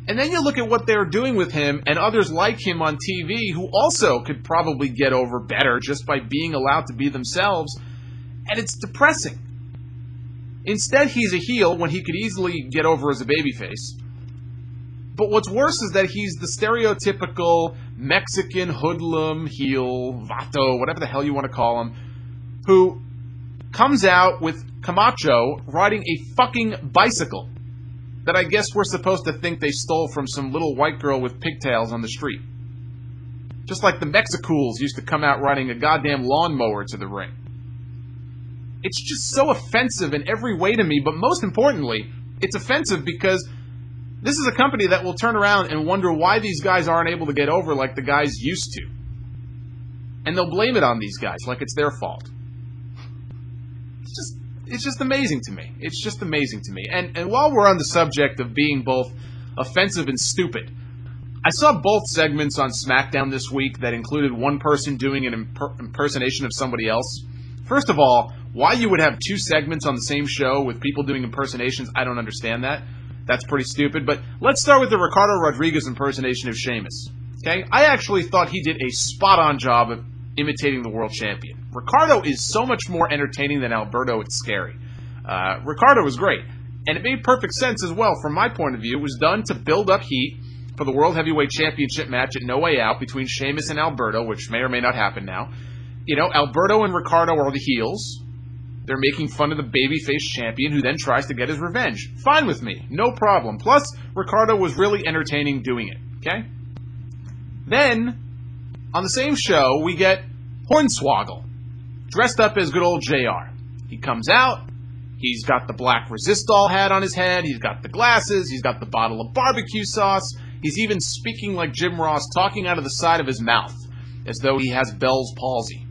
And then you look at what they're doing with him and others like him on TV who also could probably get over better just by being allowed to be themselves, and it's depressing. Instead, he's a heel when he could easily get over as a babyface. But what's worse is that he's the stereotypical Mexican hoodlum heel, vato, whatever the hell you want to call him, who comes out with Camacho riding a fucking bicycle that I guess we're supposed to think they stole from some little white girl with pigtails on the street. Just like the Mexicools used to come out riding a goddamn lawnmower to the ring. It's just so offensive in every way to me, but most importantly, it's offensive because this is a company that will turn around and wonder why these guys aren't able to get over like the guys used to. And they'll blame it on these guys like it's their fault. It's just amazing to me. It's just amazing to me. And while we're on the subject of being both offensive and stupid, I saw both segments on SmackDown this week that included one person doing an impersonation of somebody else. First of all, why you would have two segments on the same show with people doing impersonations, I don't understand that. That's pretty stupid. But let's start with the Ricardo Rodriguez impersonation of Sheamus. Okay? I actually thought he did a spot-on job of imitating the world champion. Ricardo is so much more entertaining than Alberto. It's scary. Ricardo was great. And it made perfect sense as well from my point of view. It was done to build up heat for the World Heavyweight Championship match at No Way Out between Sheamus and Alberto, which may or may not happen now. You know, Alberto and Ricardo are the heels. They're making fun of the babyface champion who then tries to get his revenge. Fine with me. No problem. Plus, Ricardo was really entertaining doing it. Okay? Then, on the same show, we get Hornswoggle, dressed up as good old JR. He comes out. He's got the black Resistol hat on his head. He's got the glasses. He's got the bottle of barbecue sauce. He's even speaking like Jim Ross, talking out of the side of his mouth, as though he has Bell's palsy.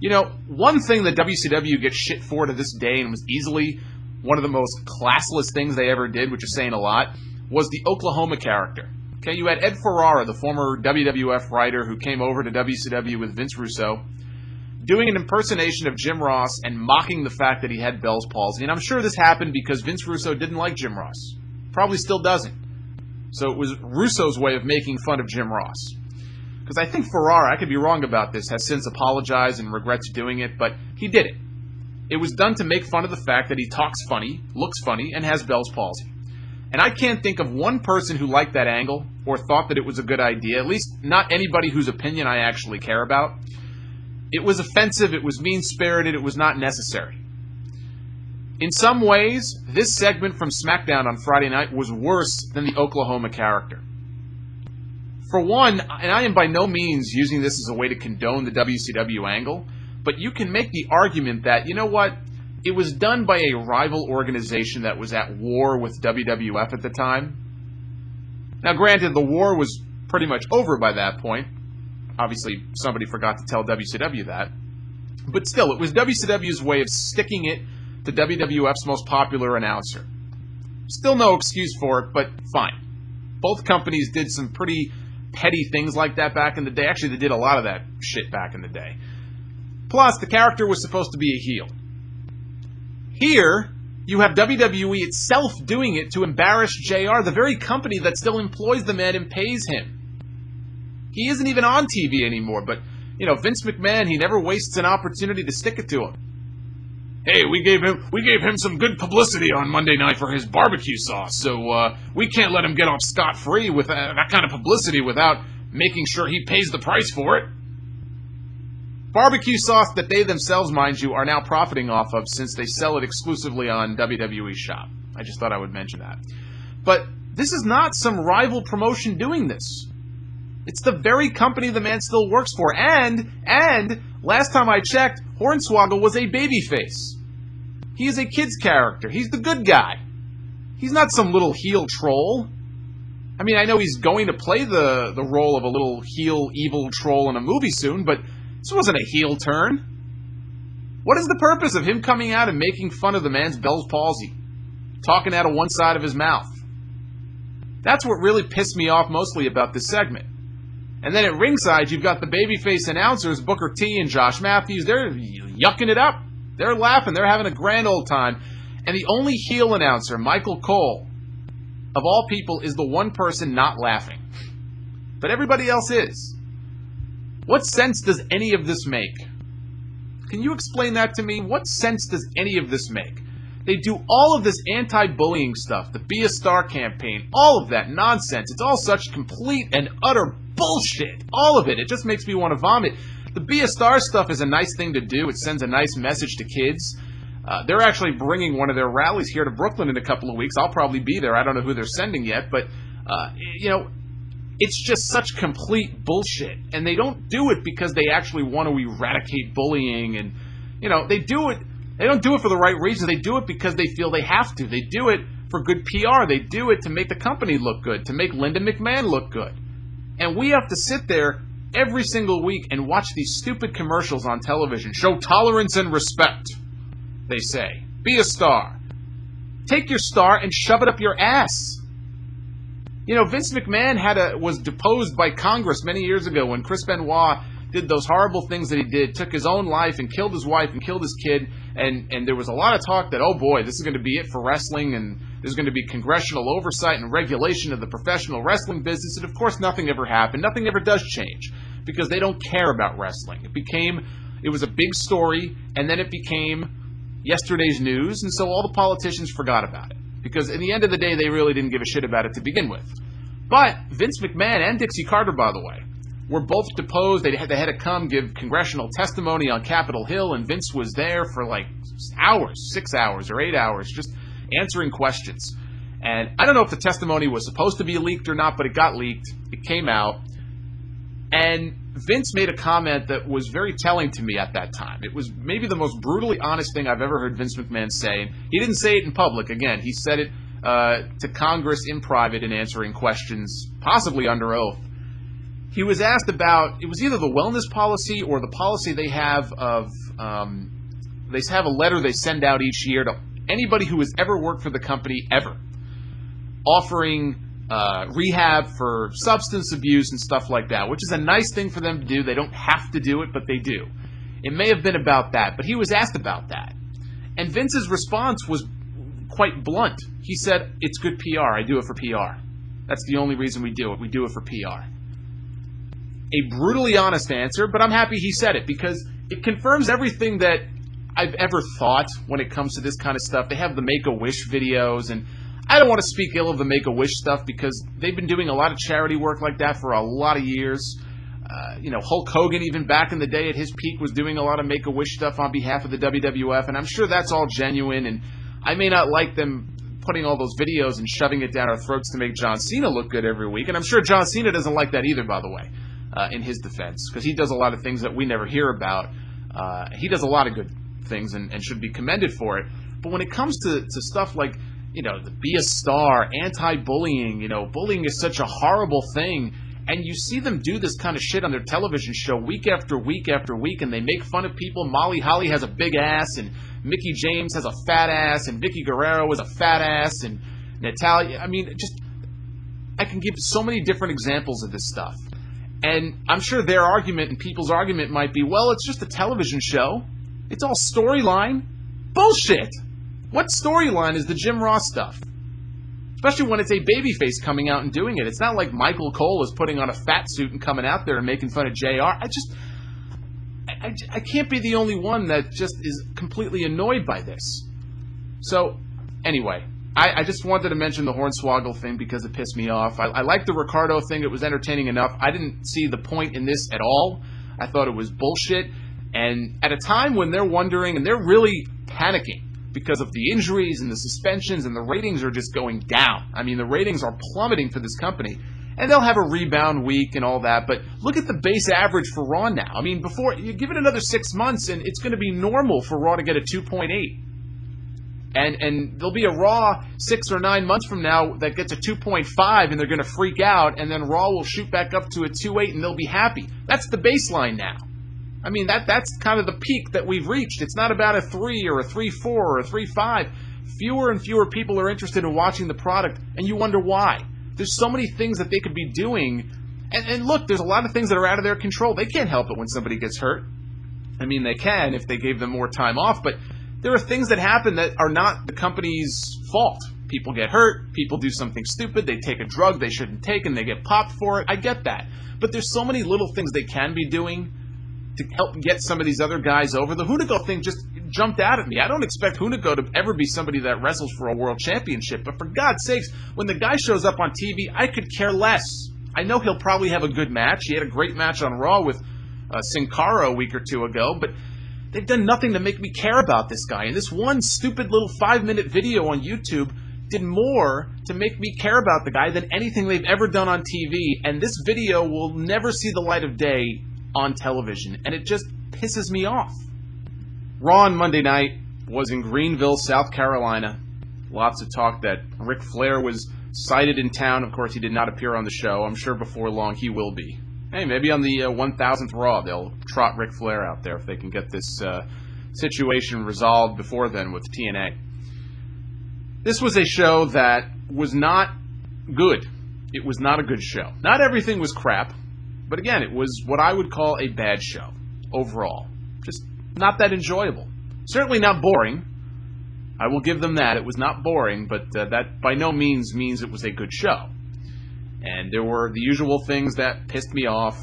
You know, one thing that WCW gets shit for to this day, and was easily one of the most classless things they ever did, which is saying a lot, was the Oklahoma character. Okay, you had Ed Ferrara, the former WWF writer who came over to WCW with Vince Russo, doing an impersonation of Jim Ross and mocking the fact that he had Bell's palsy. And I'm sure this happened because Vince Russo didn't like Jim Ross. Probably still doesn't. So it was Russo's way of making fun of Jim Ross. Because I think Ferrara, I could be wrong about this, has since apologized and regrets doing it, but he did it. It was done to make fun of the fact that he talks funny, looks funny, and has Bell's palsy. And I can't think of one person who liked that angle or thought that it was a good idea, at least not anybody whose opinion I actually care about. It was offensive, it was mean-spirited, it was not necessary. In some ways, this segment from SmackDown on Friday night was worse than the Oklahoma character. For one, and I am by no means using this as a way to condone the WCW angle, but you can make the argument that, you know what, it was done by a rival organization that was at war with WWF at the time. Now, granted, the war was pretty much over by that point. Obviously, somebody forgot to tell WCW that. But still, it was WCW's way of sticking it to WWF's most popular announcer. Still no excuse for it, but fine. Both companies did some pretty petty things like that back in the day. Actually, they did a lot of that shit back in the day. Plus, the character was supposed to be a heel. Here, you have WWE itself doing it to embarrass JR, the very company that still employs the man and pays him. He isn't even on TV anymore, but, you know, Vince McMahon, he never wastes an opportunity to stick it to him. Hey, we gave him some good publicity on Monday night for his barbecue sauce, so we can't let him get off scot-free with that kind of publicity without making sure he pays the price for it. Barbecue sauce that they themselves, mind you, are now profiting off of since they sell it exclusively on WWE Shop. I just thought I would mention that. But this is not some rival promotion doing this. It's the very company the man still works for. And last time I checked, Hornswoggle was a babyface. He is a kid's character. He's the good guy. He's not some little heel troll. I mean, I know he's going to play the role of a little heel evil troll in a movie soon, but this wasn't a heel turn. What is the purpose of him coming out and making fun of the man's Bell's palsy? Talking out of one side of his mouth. That's what really pissed me off mostly about this segment. And then at ringside, you've got the babyface announcers, Booker T and Josh Matthews. They're yucking it up. They're laughing. They're having a grand old time. And the only heel announcer, Michael Cole, of all people, is the one person not laughing. But everybody else is. What sense does any of this make? Can you explain that to me? What sense does any of this make? They do all of this anti-bullying stuff, the Be a Star campaign, all of that nonsense. It's all such complete and utter bullshit. All of it. It just makes me want to vomit. The Be a Star stuff is a nice thing to do. It sends a nice message to kids. They're actually bringing one of their rallies here to Brooklyn in a couple of weeks. I'll probably be there. I don't know who they're sending yet, but, you know, it's just such complete bullshit. And they don't do it because they actually want to eradicate bullying. And, you know, they do it. They don't do it for the right reasons. They do it because they feel they have to. They do it for good PR. They do it to make the company look good, to make Linda McMahon look good. And we have to sit there every single week and watch these stupid commercials on television. Show tolerance and respect, they say. Be a star. Take your star and shove it up your ass. You know, Vince McMahon was deposed by Congress many years ago when Chris Benoit did those horrible things that he did, took his own life and killed his wife and killed his kid, and there was a lot of talk that, oh boy, this is going to be it for wrestling, and there's going to be congressional oversight and regulation of the professional wrestling business, and of course nothing ever happened. Nothing ever does change, because they don't care about wrestling. It was a big story, and then it became yesterday's news, and so all the politicians forgot about it. Because in the end of the day, they really didn't give a shit about it to begin with. But Vince McMahon and Dixie Carter, by the way, were both deposed. They had to come give congressional testimony on Capitol Hill, and Vince was there for like hours, 6 hours or 8 hours, just answering questions. And I don't know if the testimony was supposed to be leaked or not, but it got leaked. It came out. And Vince made a comment that was very telling to me at that time. It was maybe the most brutally honest thing I've ever heard Vince McMahon say. He didn't say it in public. Again, he said it to Congress in private in answering questions, possibly under oath. he was asked about, it was either the wellness policy or the policy they have of, they have a letter they send out each year to anybody who has ever worked for the company ever, offering rehab for substance abuse and stuff like that, which is a nice thing for them to do. They don't have to do it, but they do. It may have been about that, but he was asked about that. And Vince's response was quite blunt. He said, it's good PR. I do it for PR. That's the only reason we do it. We do it for PR. A brutally honest answer, but I'm happy he said it because it confirms everything that I've ever thought when it comes to this kind of stuff. They have the Make-A-Wish videos, and I don't want to speak ill of the Make-A-Wish stuff because they've been doing a lot of charity work like that for a lot of years. Hulk Hogan, even back in the day at his peak, was doing a lot of Make-A-Wish stuff on behalf of the WWF, and I'm sure that's all genuine, and I may not like them putting all those videos and shoving it down our throats to make John Cena look good every week, and I'm sure John Cena doesn't like that either, by the way, in his defense, because he does a lot of things that we never hear about. He does a lot of good things and should be commended for it, but when it comes to stuff like, the be a star, anti-bullying, bullying is such a horrible thing, and you see them do this kind of shit on their television show week after week after week, and they make fun of people. Molly Holly has a big ass, and Mickie James has a fat ass, and Vicky Guerrero is a fat ass, and Natalia. I mean, I can give so many different examples of this stuff. And I'm sure their argument and people's argument might be, well, it's just a television show. It's all storyline. Bullshit! What storyline is the Jim Ross stuff? Especially when it's a babyface coming out and doing it. It's not like Michael Cole is putting on a fat suit and coming out there and making fun of JR. I can't be the only one that just is completely annoyed by this. So, anyway, I just wanted to mention the Hornswoggle thing because it pissed me off. I liked the Ricardo thing. It was entertaining enough. I didn't see the point in this at all. I thought it was bullshit. And at a time when they're wondering, and they're really panicking, because of the injuries and the suspensions, and the ratings are just going down. I mean, the ratings are plummeting for this company. And they'll have a rebound week and all that, but look at the base average for Raw now. I mean, before, you give it another 6 months, and it's going to be normal for Raw to get a 2.8. And there'll be a Raw 6 or 9 months from now that gets a 2.5, and they're going to freak out, and then Raw will shoot back up to a 2.8, and they'll be happy. That's the baseline now. I mean, that's kind of the peak that we've reached. It's not about a 3 or a 3.4 or a 3.5. Fewer and fewer people are interested in watching the product, and you wonder why. There's so many things that they could be doing. And look, there's a lot of things that are out of their control. They can't help it when somebody gets hurt. I mean, they can if they gave them more time off, but there are things that happen that are not the company's fault. People get hurt, people do something stupid, they take a drug they shouldn't take, and they get popped for it. I get that. But there's so many little things they can be doing to help get some of these other guys over. The Hunigo thing just jumped out at me. I don't expect Hunigo to ever be somebody that wrestles for a world championship, but for God's sakes, when the guy shows up on TV, I could care less. I know he'll probably have a good match. He had a great match on Raw with Sin Cara a week or two ago, but they've done nothing to make me care about this guy. And this one stupid little 5-minute video on YouTube did more to make me care about the guy than anything they've ever done on TV, and this video will never see the light of day on television, and it just pisses me off. Raw on Monday night was in Greenville, South Carolina. Lots of talk that Ric Flair was sighted in town. Of course, he did not appear on the show. I'm sure before long he will be. Hey, maybe on the 1000th Raw they'll trot Ric Flair out there if they can get this situation resolved before then with TNA. This was a show that was not good. It was not a good show. Not everything was crap. But again, it was what I would call a bad show, overall. Just not that enjoyable. Certainly not boring. I will give them that. It was not boring, but that by no means it was a good show. And there were the usual things that pissed me off,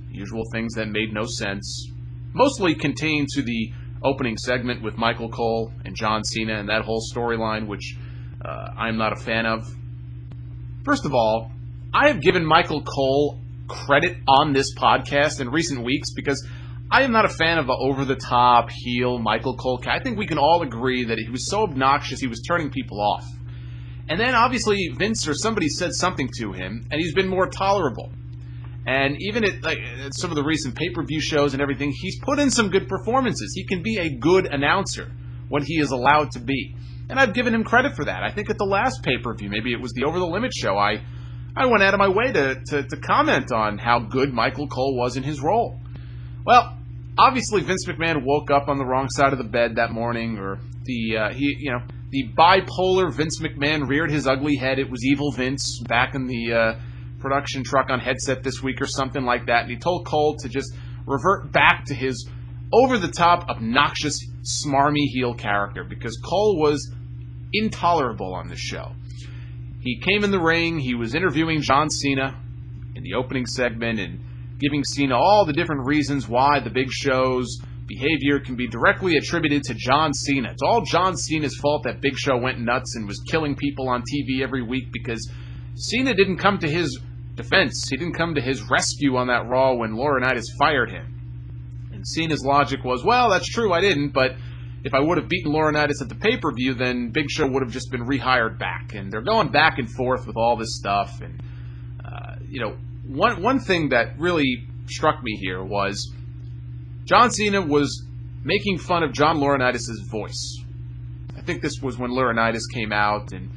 usual things that made no sense, mostly contained to the opening segment with Michael Cole and John Cena and that whole storyline, which I'm not a fan of. First of all, I have given Michael Cole credit on this podcast in recent weeks because I am not a fan of the over-the-top heel Michael Cole. I think we can all agree that he was so obnoxious he was turning people off. And then obviously Vince or somebody said something to him, and he's been more tolerable. And even at some of the recent pay-per-view shows and everything, he's put in some good performances. He can be a good announcer when he is allowed to be. And I've given him credit for that. I think at the last pay-per-view, maybe it was the Over the Limit show, I I went out of my way to comment on how good Michael Cole was in his role. Well, obviously Vince McMahon woke up on the wrong side of the bed that morning, or the bipolar Vince McMahon reared his ugly head. It was evil Vince back in the production truck on headset this week or something like that, and he told Cole to just revert back to his over-the-top, obnoxious, smarmy heel character, because Cole was intolerable on this show. He came in the ring, he was interviewing John Cena in the opening segment and giving Cena all the different reasons why the Big Show's behavior can be directly attributed to John Cena. It's all John Cena's fault that Big Show went nuts and was killing people on TV every week, because Cena didn't come to his defense. He didn't come to his rescue on that Raw when Laurinaitis fired him. And Cena's logic was, well, that's true, I didn't, but if I would have beaten Laurinaitis at the pay-per-view, then Big Show would have just been rehired back. And they're going back and forth with all this stuff. And, one thing that really struck me here was John Cena was making fun of John Laurinaitis' voice. I think this was when Laurinaitis came out and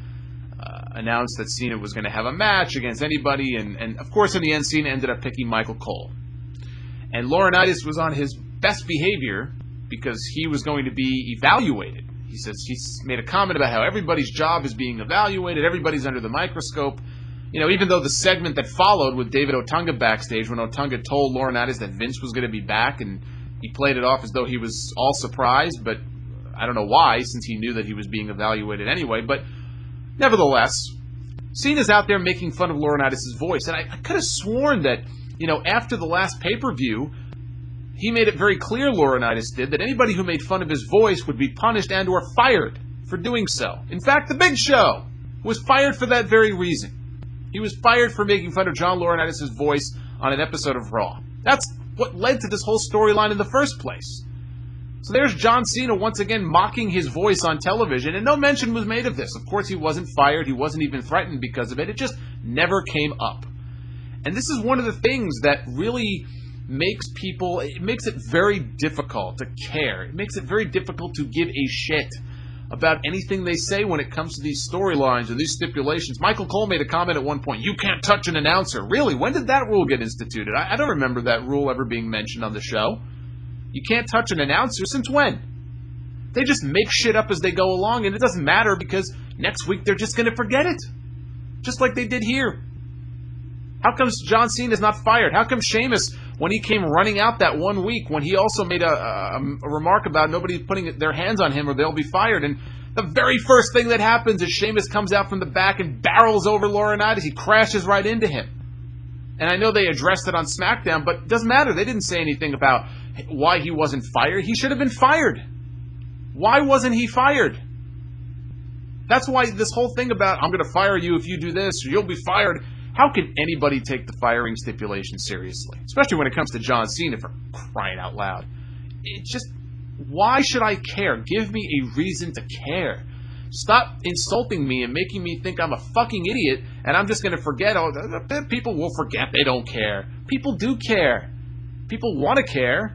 announced that Cena was going to have a match against anybody. And of course, in the end, Cena ended up picking Michael Cole. And Laurinaitis was on his best behavior because he was going to be evaluated. He made a comment about how everybody's job is being evaluated, everybody's under the microscope. Even though the segment that followed with David Otunga backstage, when Otunga told Laurinaitis that Vince was going to be back, and he played it off as though he was all surprised, but I don't know why, since he knew that he was being evaluated anyway. But nevertheless, Cena's out there making fun of Laurinaitis' voice, and I could have sworn that, after the last pay-per-view, he made it very clear, Laurinaitis did, that anybody who made fun of his voice would be punished and or fired for doing so. In fact, the Big Show was fired for that very reason. He was fired for making fun of John Laurinaitis' voice on an episode of Raw. That's what led to this whole storyline in the first place. So there's John Cena once again mocking his voice on television, and no mention was made of this. Of course, he wasn't fired. He wasn't even threatened because of it. It just never came up. And this is one of the things that really makes it very difficult to care. It makes it very difficult to give a shit about anything they say when it comes to these storylines or these stipulations. Michael Cole made a comment at one point, you can't touch an announcer. Really? When did that rule get instituted? I don't remember that rule ever being mentioned on the show. You can't touch an announcer? Since when? They just make shit up as they go along, and it doesn't matter because next week they're just going to forget it. Just like they did here. How comes John Cena's not fired? How come Sheamus, when he came running out that one week, when he also made a remark about nobody putting their hands on him or they'll be fired, and the very first thing that happens is Sheamus comes out from the back and barrels over Laurinaitis. He crashes right into him. And I know they addressed it on SmackDown, but it doesn't matter. They didn't say anything about why he wasn't fired. He should have been fired. Why wasn't he fired? That's why this whole thing about, I'm going to fire you if you do this, or you'll be fired. How can anybody take the firing stipulation seriously? Especially when it comes to John Cena, for crying out loud. It's just, why should I care? Give me a reason to care. Stop insulting me and making me think I'm a fucking idiot and I'm just going to forget. Oh, people will forget. They don't care. People do care. People want to care,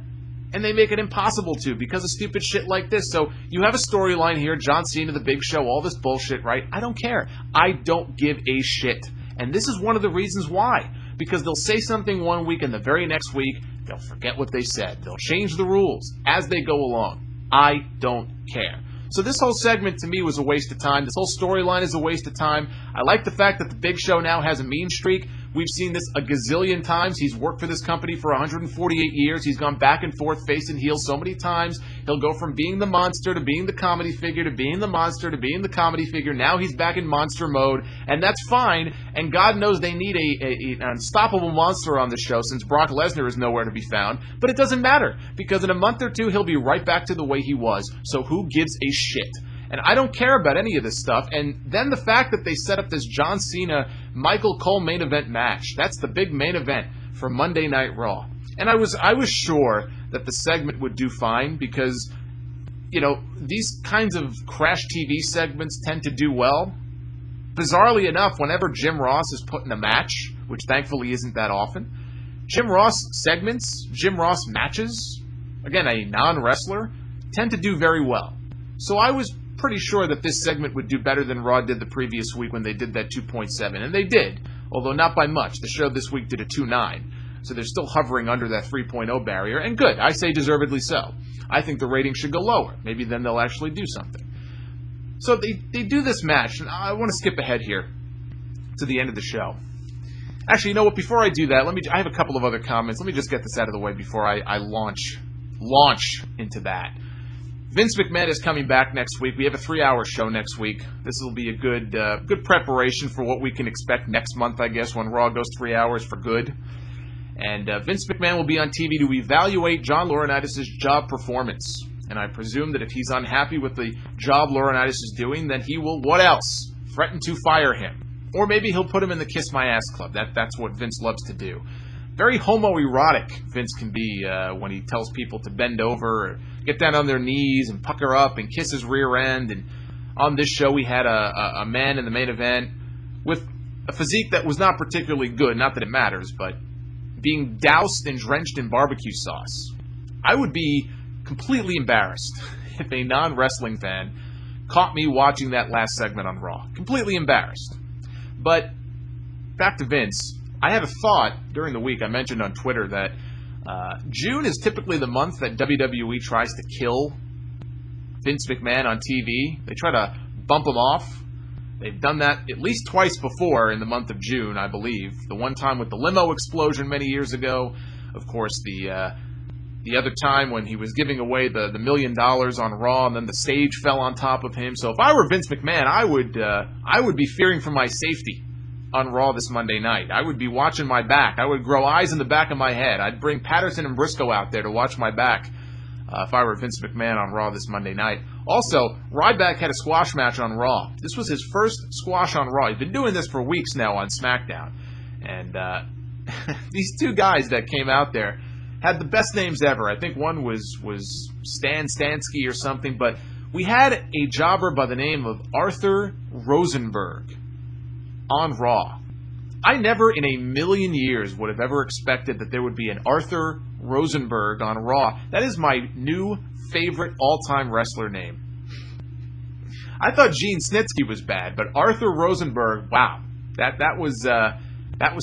and they make it impossible to because of stupid shit like this. So you have a storyline here, John Cena, the Big Show, all this bullshit, right? I don't care. I don't give a shit. And this is one of the reasons why. Because they'll say something one week and the very next week, they'll forget what they said. They'll change the rules as they go along. I don't care. So this whole segment to me was a waste of time. This whole storyline is a waste of time. I like the fact that the Big Show now has a mean streak. We've seen this a gazillion times. He's worked for this company for 148 years. He's gone back and forth, face and heel so many times. He'll go from being the monster to being the comedy figure to being the monster to being the comedy figure. Now he's back in monster mode, and that's fine. And God knows they need an unstoppable monster on the show since Brock Lesnar is nowhere to be found. But it doesn't matter, because in a month or two, he'll be right back to the way he was. So who gives a shit? And I don't care about any of this stuff. And then the fact that they set up this John Cena, Michael Cole main event match. That's the big main event for Monday Night Raw. And I was sure that the segment would do fine because, these kinds of crash TV segments tend to do well. Bizarrely enough, whenever Jim Ross is put in a match, which thankfully isn't that often, Jim Ross segments, Jim Ross matches, again, a non-wrestler, tend to do very well. So I was pretty sure that this segment would do better than Raw did the previous week when they did that 2.7, and they did. although not by much. The show this week did a 2.9, so they're still hovering under that 3.0 barrier, and good. I say deservedly so. I think the ratings should go lower. Maybe then they'll actually do something. So they do this match, and I want to skip ahead here to the end of the show. Actually, you know what? Before I do that, I have a couple of other comments. Let me just get this out of the way before I launch into that. Vince McMahon is coming back next week. We have a 3-hour show next week. This will be a good preparation for what we can expect next month, I guess, when Raw goes 3 hours for good. And Vince McMahon will be on TV to evaluate John Laurinaitis' job performance. And I presume that if he's unhappy with the job Laurinaitis is doing, then he will, what else? Threaten to fire him. Or maybe he'll put him in the Kiss My Ass Club. That's what Vince loves to do. Very homoerotic Vince can be when he tells people to bend over, or get down on their knees, and pucker up, and kiss his rear end. And on this show, we had a man in the main event with a physique that was not particularly good. Not that it matters, but being doused and drenched in barbecue sauce. I would be completely embarrassed if a non-wrestling fan caught me watching that last segment on Raw. Completely embarrassed. But back to Vince. I had a thought during the week. I mentioned on Twitter that June is typically the month that WWE tries to kill Vince McMahon on TV. They try to bump him off. They've done that at least twice before in the month of June, I believe. The one time with the limo explosion many years ago. Of course, the other time when he was giving away the $1 million on Raw, and then the stage fell on top of him. So if I were Vince McMahon, I would be fearing for my safety on Raw this Monday night. I would be watching my back. I would grow eyes in the back of my head. I'd bring Patterson and Briscoe out there to watch my back if I were Vince McMahon on Raw this Monday night. Also, Ryback had a squash match on Raw. This was his first squash on Raw. He's been doing this for weeks now on SmackDown. And these two guys that came out there had the best names ever. I think one was Stan Stansky or something, but we had a jobber by the name of Arthur Rosenberg on Raw. I never in a million years would have ever expected that there would be an Arthur Rosenberg on Raw. That is my new favorite all-time wrestler name. I thought Gene Snitsky was bad, but Arthur Rosenberg, wow, that was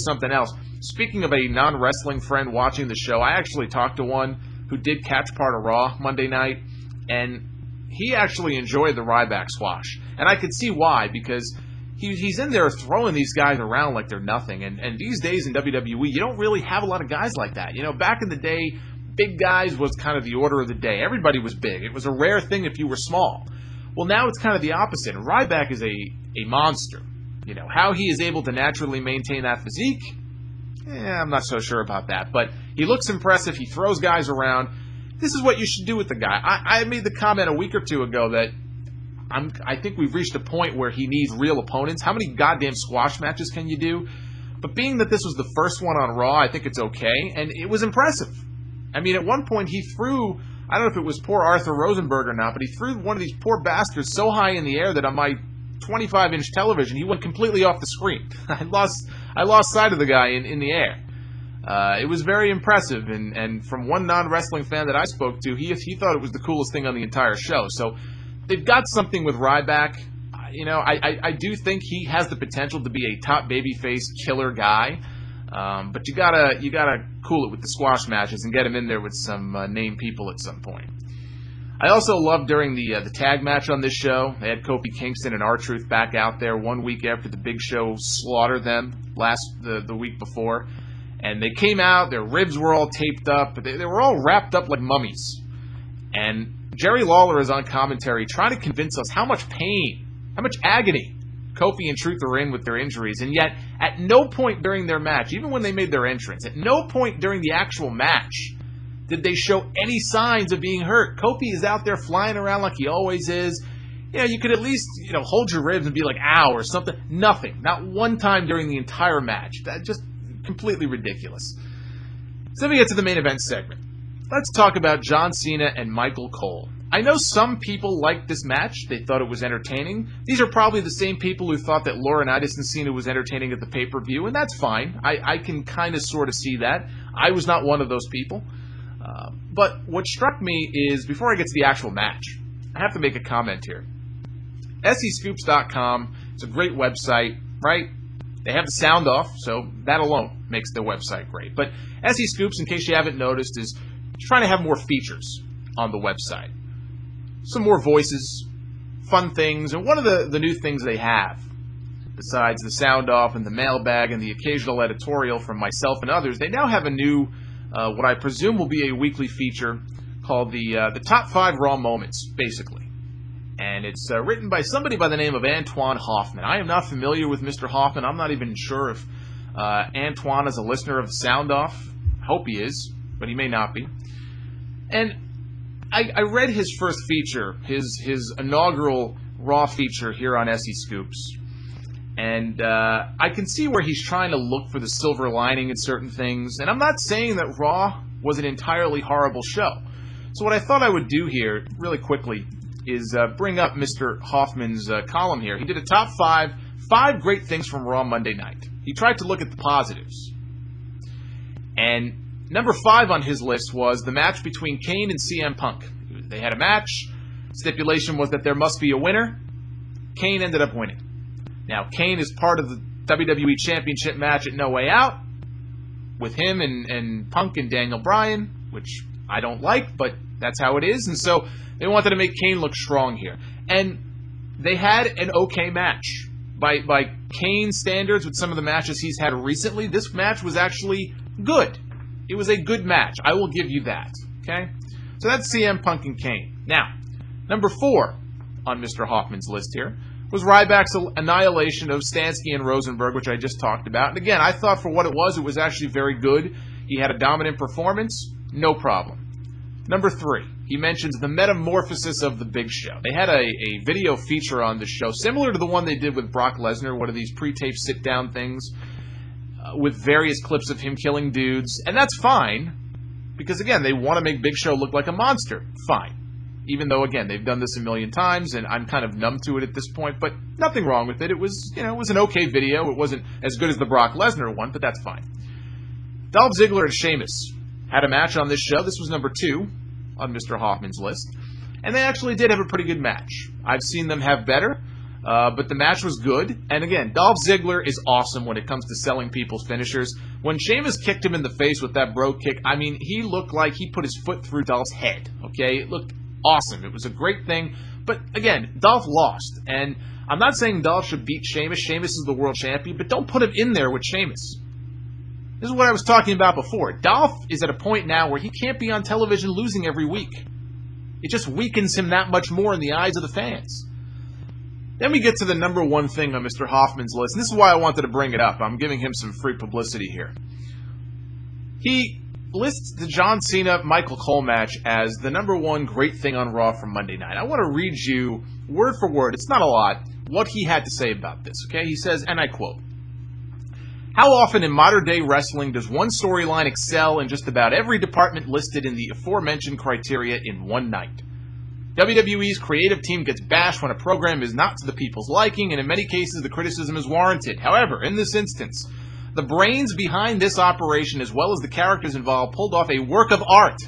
something else. Speaking of a non-wrestling friend watching the show, I actually talked to one who did catch part of Raw Monday night, and he actually enjoyed the Ryback squash. And I could see why, because he's in there throwing these guys around like they're nothing. And these days in WWE, you don't really have a lot of guys like that. You know, back in the day, big guys was kind of the order of the day. Everybody was big. It was a rare thing if you were small. Well, now it's kind of the opposite. And Ryback is a monster. You know, how he is able to naturally maintain that physique, I'm not so sure about that. But he looks impressive. He throws guys around. This is what you should do with the guy. I made the comment a week or two ago that I think we've reached a point where he needs real opponents. How many goddamn squash matches can you do? But being that this was the first one on Raw, I think it's okay. And it was impressive. I mean, at one point he threw, I don't know if it was poor Arthur Rosenberg or not, but he threw one of these poor bastards so high in the air that on my 25-inch television, he went completely off the screen. I lost sight of the guy in the air. It was very impressive, and from one non-wrestling fan that I spoke to, he thought it was the coolest thing on the entire show. So they've got something with Ryback. You know, I do think he has the potential to be a top babyface killer guy, but you gotta cool it with the squash matches and get him in there with some named people at some point. I also loved during the tag match on this show, they had Kofi Kingston and R-Truth back out there 1 week after the Big Show slaughtered them the week before. And they came out, their ribs were all taped up, but they were all wrapped up like mummies. And Jerry Lawler is on commentary trying to convince us how much pain, how much agony Kofi and Truth are in with their injuries. And yet, at no point during their match, even when they made their entrance, at no point during the actual match did they show any signs of being hurt. Kofi is out there flying around like he always is. You know, you could at least, hold your ribs and be like, ow, or something. Nothing. Not one time during the entire match. That just completely ridiculous. So let me get to the main event segment. Let's talk about John Cena and Michael Cole. I know some people liked this match. They thought it was entertaining. These are probably the same people who thought that Laurinaitis and Cena was entertaining at the pay-per-view, and that's fine. I can kind of sort of see that. I was not one of those people. But what struck me is, before I get to the actual match, I have to make a comment here. SEScoops.com, it's a great website, right? They have the sound off, so that alone makes their website great. But SE Scoops, in case you haven't noticed, is trying to have more features on the website. Some more voices, fun things, and one of the new things they have, besides the sound off and the mailbag and the occasional editorial from myself and others, they now have a new, what I presume will be a weekly feature called the Top 5 Raw Moments, basically. And it's written by somebody by the name of Antoine Hoffman. I am not familiar with Mr. Hoffman. I'm not even sure if Antoine is a listener of Sound Off. I hope he is, but he may not be. And I read his first feature, his inaugural Raw feature here on SE Scoops. And I can see where he's trying to look for the silver lining in certain things. And I'm not saying that Raw was an entirely horrible show. So what I thought I would do here, really quickly, is bring up Mr. Hoffman's column here. He did a top 5 great things from Raw Monday night. He tried to look at the positives. And number 5 on his list was the match between Kane and CM Punk. They had a match. Stipulation was that there must be a winner. Kane ended up winning. Now, Kane is part of the WWE Championship match at No Way Out with him and Punk and Daniel Bryan, which I don't like, but that's how it is. And so they wanted to make Kane look strong here. And they had an okay match. By Kane standards, with some of the matches he's had recently, this match was actually good. It was a good match. I will give you that. Okay? So that's CM Punk and Kane. Now, number 4 on Mr. Hoffman's list here was Ryback's annihilation of Stansky and Rosenberg, which I just talked about. And again, I thought for what it was actually very good. He had a dominant performance. No problem. Number 3, he mentions the metamorphosis of the Big Show. They had a video feature on the show, similar to the one they did with Brock Lesnar, one of these pre-taped sit-down things, with various clips of him killing dudes. And that's fine, because again, they want to make Big Show look like a monster. Fine. Even though, again, they've done this a million times, and I'm kind of numb to it at this point, but nothing wrong with it. It was, it was an okay video. It wasn't as good as the Brock Lesnar one, but that's fine. Dolph Ziggler and Sheamus had a match on this show. This was number 2 on Mr. Hoffman's list. And they actually did have a pretty good match. I've seen them have better, but the match was good. And again, Dolph Ziggler is awesome when it comes to selling people's finishers. When Sheamus kicked him in the face with that bro kick, I mean, he looked like he put his foot through Dolph's head, okay? It looked awesome. It was a great thing. But again, Dolph lost. And I'm not saying Dolph should beat Sheamus. Sheamus is the world champion, but don't put him in there with Sheamus. This is what I was talking about before. Dolph is at a point now where he can't be on television losing every week. It just weakens him that much more in the eyes of the fans. Then we get to the number 1 thing on Mr. Hoffman's list, and this is why I wanted to bring it up. I'm giving him some free publicity here. He lists the John Cena-Michael Cole match as the number 1 great thing on Raw from Monday night. I want to read you, word for word, it's not a lot, what he had to say about this, okay? He says, and I quote, "How often in modern-day wrestling does one storyline excel in just about every department listed in the aforementioned criteria in one night? WWE's creative team gets bashed when a program is not to the people's liking, and in many cases the criticism is warranted. However, in this instance, the brains behind this operation, as well as the characters involved, pulled off a work of art.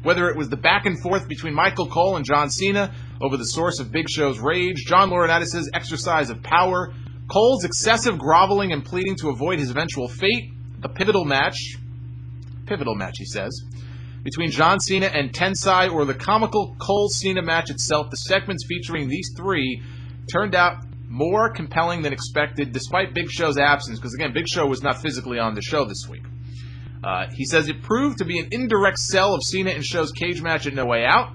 Whether it was the back and forth between Michael Cole and John Cena over the source of Big Show's rage, John Laurinaitis' exercise of power, Cole's excessive groveling and pleading to avoid his eventual fate, the pivotal match, he says, between John Cena and Tensai, or the comical Cole-Cena match itself, the segments featuring these 3 turned out more compelling than expected, despite Big Show's absence, because again, Big Show was not physically on the show this week. He says it proved to be an indirect sell of Cena and Show's cage match at No Way Out.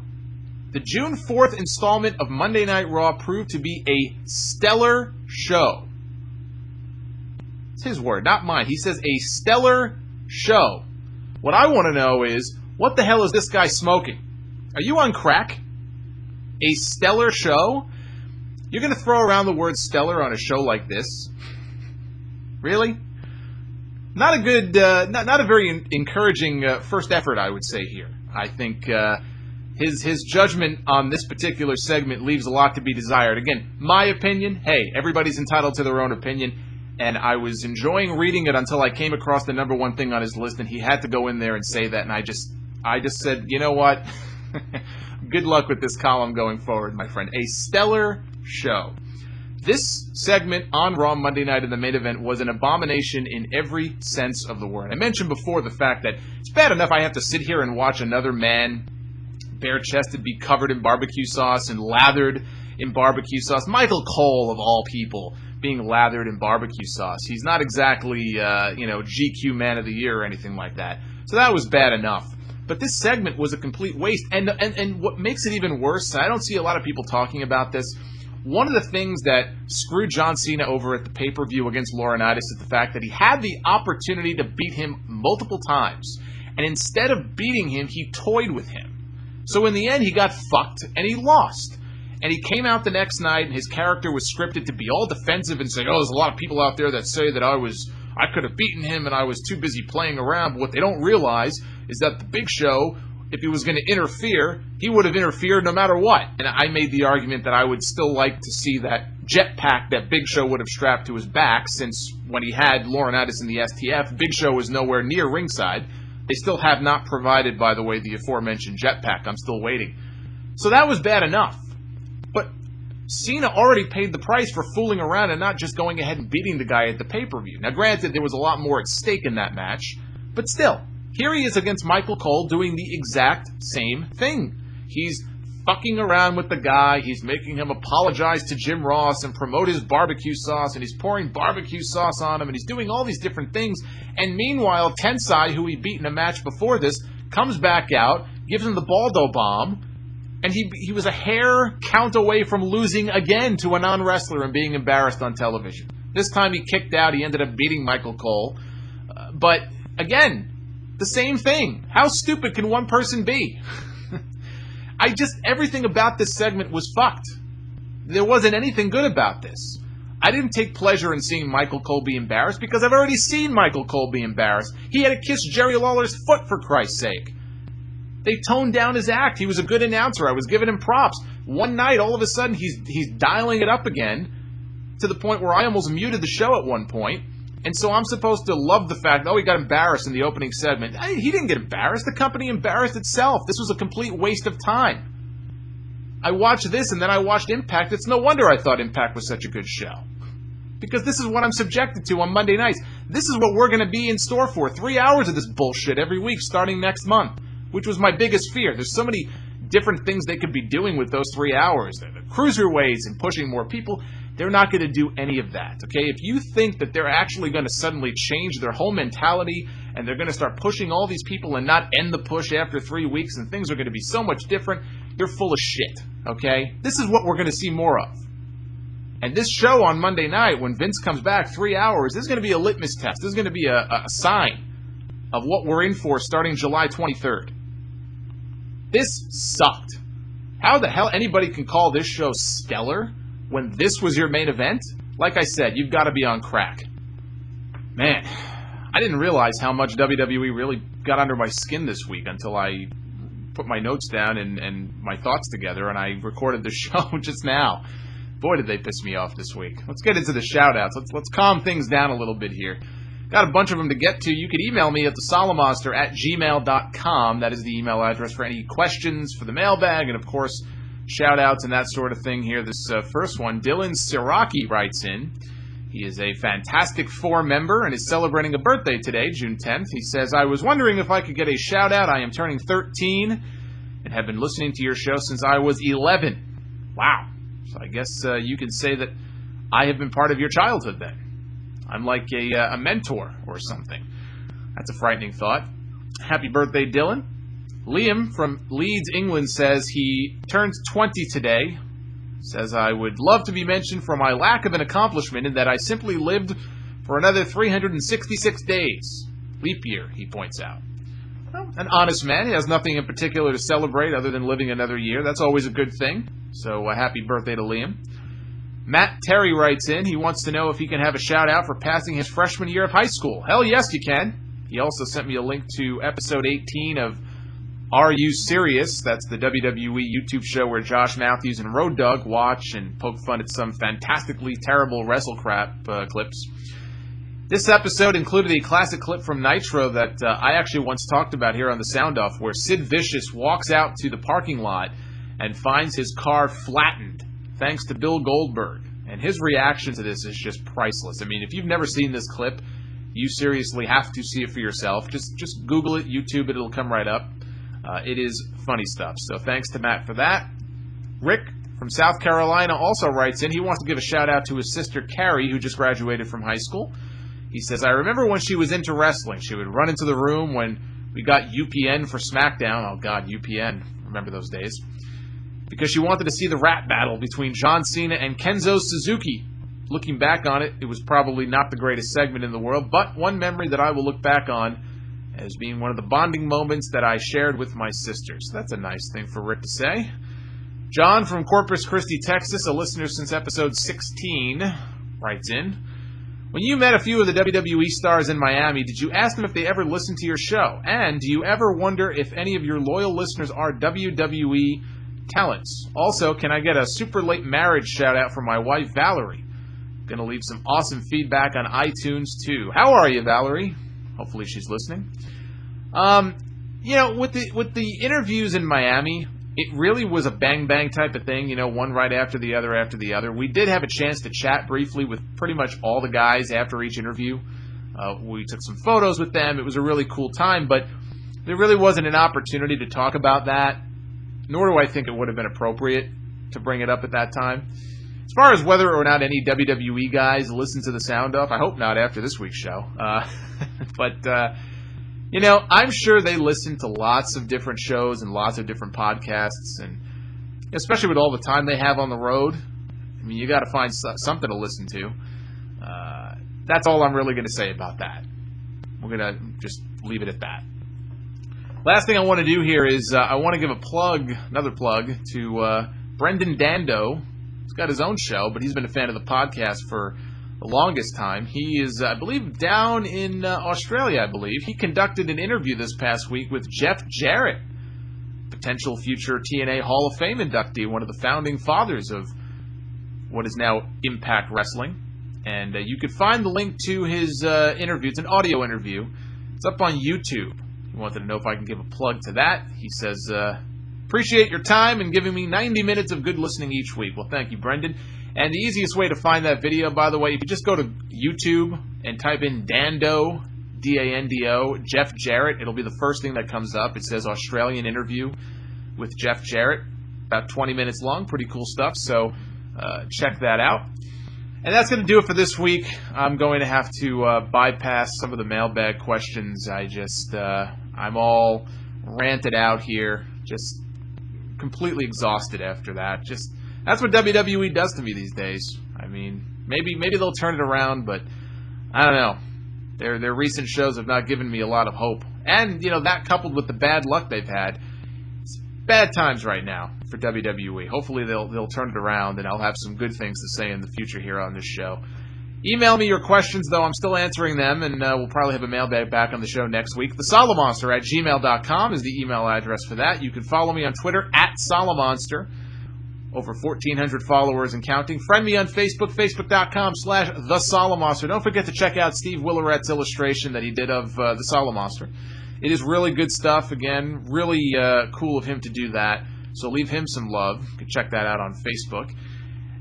The June 4th installment of Monday Night Raw proved to be a stellar show." It's his word, not mine. He says a stellar show. What I want to know is, what the hell is this guy smoking? Are you on crack? A stellar show? You're going to throw around the word stellar on a show like this? Really? Not a good, not a very encouraging first effort, I would say here. I think his judgment on this particular segment leaves a lot to be desired. Again, my opinion, hey, everybody's entitled to their own opinion, and I was enjoying reading it until I came across the number 1 thing on his list, and he had to go in there and say that, and I just said, you know what? Good luck with this column going forward, my friend. A stellar show. This segment on Raw Monday night in the main event was an abomination in every sense of the word. I mentioned before the fact that it's bad enough I have to sit here and watch another man, bare-chested, be covered in barbecue sauce and lathered in barbecue sauce. Michael Cole, of all people, being lathered in barbecue sauce. He's not exactly, GQ Man of the Year or anything like that. So that was bad enough. But this segment was a complete waste. And what makes it even worse, and I don't see a lot of people talking about this, one of the things that screwed John Cena over at the pay-per-view against Laurinaitis is the fact that he had the opportunity to beat him multiple times. And instead of beating him, he toyed with him. So in the end, he got fucked, and he lost. And he came out the next night, and his character was scripted to be all defensive and say, oh, there's a lot of people out there that say that I could have beaten him and I was too busy playing around. But what they don't realize is that the Big Show, if he was going to interfere, he would have interfered no matter what. And I made the argument that I would still like to see that jetpack that Big Show would have strapped to his back, since when he had Laurinaitis in the STF, Big Show was nowhere near ringside. They still have not provided, by the way, the aforementioned jetpack. I'm still waiting. So that was bad enough. But Cena already paid the price for fooling around and not just going ahead and beating the guy at the pay-per-view. Now, granted, there was a lot more at stake in that match, but still, here he is against Michael Cole doing the exact same thing. He's fucking around with the guy, he's making him apologize to Jim Ross and promote his barbecue sauce, and he's pouring barbecue sauce on him, and he's doing all these different things. And meanwhile, Tensai, who he beat in a match before this, comes back out, gives him the Baldo bomb, and he was a hair count away from losing again to a non-wrestler and being embarrassed on television. This time he kicked out. He ended up beating Michael Cole. But, again, the same thing. How stupid can one person be? Everything about this segment was fucked. There wasn't anything good about this. I didn't take pleasure in seeing Michael Cole be embarrassed because I've already seen Michael Cole be embarrassed. He had to kiss Jerry Lawler's foot, for Christ's sake. They toned down his act. He was a good announcer. I was giving him props. One night, all of a sudden, he's dialing it up again to the point where I almost muted the show at one point. And so I'm supposed to love the fact, he got embarrassed in the opening segment. He didn't get embarrassed. The company embarrassed itself. This was a complete waste of time. I watched this, and then I watched Impact. It's no wonder I thought Impact was such a good show. Because this is what I'm subjected to on Monday nights. This is what we're going to be in store for. 3 hours of this bullshit every week starting next month. Which was my biggest fear. There's so many different things they could be doing with those 3 hours. The cruiserweights and pushing more people. They're not going to do any of that, okay? If you think that they're actually going to suddenly change their whole mentality and they're going to start pushing all these people and not end the push after 3 weeks and things are going to be so much different, you're full of shit, okay? This is what we're going to see more of. And this show on Monday night, when Vince comes back 3 hours, this is going to be a litmus test. This is going to be a sign of what we're in for starting July 23rd. This sucked. How the hell anybody can call this show stellar when this was your main event? Like I said, you've got to be on crack. Man, I didn't realize how much WWE really got under my skin this week until I put my notes down and my thoughts together, and I recorded the show just now. Boy, did they piss me off this week. Let's get into the shout-outs. Let's calm things down a little bit here. Got a bunch of them to get to. You can email me at thesolomonster@gmail.com. That is the email address for any questions for the mailbag, and, of course, shout-outs and that sort of thing here. This first one, Dylan Siraki writes in. He is a Fantastic Four member and is celebrating a birthday today, June 10th. He says, I was wondering if I could get a shout-out. I am turning 13 and have been listening to your show since I was 11. Wow. So I guess you can say that I have been part of your childhood then. I'm like a mentor or something. That's a frightening thought. Happy birthday, Dylan. Liam from Leeds, England says he turns 20 today. Says, I would love to be mentioned for my lack of an accomplishment in that I simply lived for another 366 days. Leap year, he points out. Well, an honest man. He has nothing in particular to celebrate other than living another year. That's always a good thing. So happy birthday to Liam. Matt Terry writes in. He wants to know if he can have a shout-out for passing his freshman year of high school. Hell yes, you can. He also sent me a link to episode 18 of Are You Serious? That's the WWE YouTube show where Josh Matthews and Road Dogg watch and poke fun at some fantastically terrible wrestle crap clips. This episode included a classic clip from Nitro that I actually once talked about here on the Sound Off, where Sid Vicious walks out to the parking lot and finds his car flattened, thanks to Bill Goldberg. And his reaction to this is just priceless. I mean, if you've never seen this clip, you seriously have to see it for yourself. Just Google it, YouTube it, it'll come right up. It is funny stuff. So thanks to Matt for that. Rick from South Carolina also writes in. He wants to give a shout-out to his sister, Carrie, who just graduated from high school. He says, I remember when she was into wrestling. She would run into the room when we got UPN for SmackDown. Oh, God, UPN. Remember those days. Because she wanted to see the rap battle between John Cena and Kenzo Suzuki. Looking back on it, it was probably not the greatest segment in the world, but one memory that I will look back on as being one of the bonding moments that I shared with my sisters. That's a nice thing for Rick to say. John from Corpus Christi, Texas, a listener since episode 16, writes in, when you met a few of the WWE stars in Miami, did you ask them if they ever listened to your show? And do you ever wonder if any of your loyal listeners are WWE talents? Also, can I get a super late marriage shout out from my wife, Valerie? Gonna leave some awesome feedback on iTunes, too. How are you, Valerie? Hopefully she's listening. With the interviews in Miami, it really was a bang-bang type of thing, one right after the other. We did have a chance to chat briefly with pretty much all the guys after each interview. We took some photos with them. It was a really cool time, but there really wasn't an opportunity to talk about that, nor do I think it would have been appropriate to bring it up at that time. As far as whether or not any WWE guys listen to the Sound Off, I hope not after this week's show. But I'm sure they listen to lots of different shows and lots of different podcasts, and especially with all the time they have on the road, I mean, you got to find something to listen to. That's all I'm really going to say about that. We're going to just leave it at that. Last thing I want to do here is I want to give another plug to Brendan Dando. He's got his own show, but he's been a fan of the podcast for the longest time. He is, I believe, down in Australia, I believe. He conducted an interview this past week with Jeff Jarrett, potential future TNA Hall of Fame inductee, one of the founding fathers of what is now Impact Wrestling. And you could find the link to his interview. It's an audio interview. It's up on YouTube. He wanted to know if I can give a plug to that. He says, appreciate your time and giving me 90 minutes of good listening each week. Well, thank you, Brendan. And the easiest way to find that video, by the way, if you just go to YouTube and type in Dando, D-A-N-D-O, Jeff Jarrett, it'll be the first thing that comes up. It says Australian interview with Jeff Jarrett, about 20 minutes long. Pretty cool stuff, so check that out. And that's going to do it for this week. I'm going to have to bypass some of the mailbag questions. I'm all ranted out here, just completely exhausted after that. That's what WWE does to me these days. I mean, maybe they'll turn it around, but I don't know. Their recent shows have not given me a lot of hope. And, that coupled with the bad luck they've had, it's bad times right now for WWE. Hopefully they'll turn it around, and I'll have some good things to say in the future here on this show. Email me your questions, though. I'm still answering them, and we'll probably have a mailbag back on the show next week. TheSolomonster@gmail.com is the email address for that. You can follow me on Twitter @Solomonster. Over 1,400 followers and counting. Friend me on Facebook, facebook.com/TheSolomonster. Don't forget to check out Steve Willeret's illustration that he did of the Solomonster. It is really good stuff. Again, really cool of him to do that. So leave him some love. You can check that out on Facebook.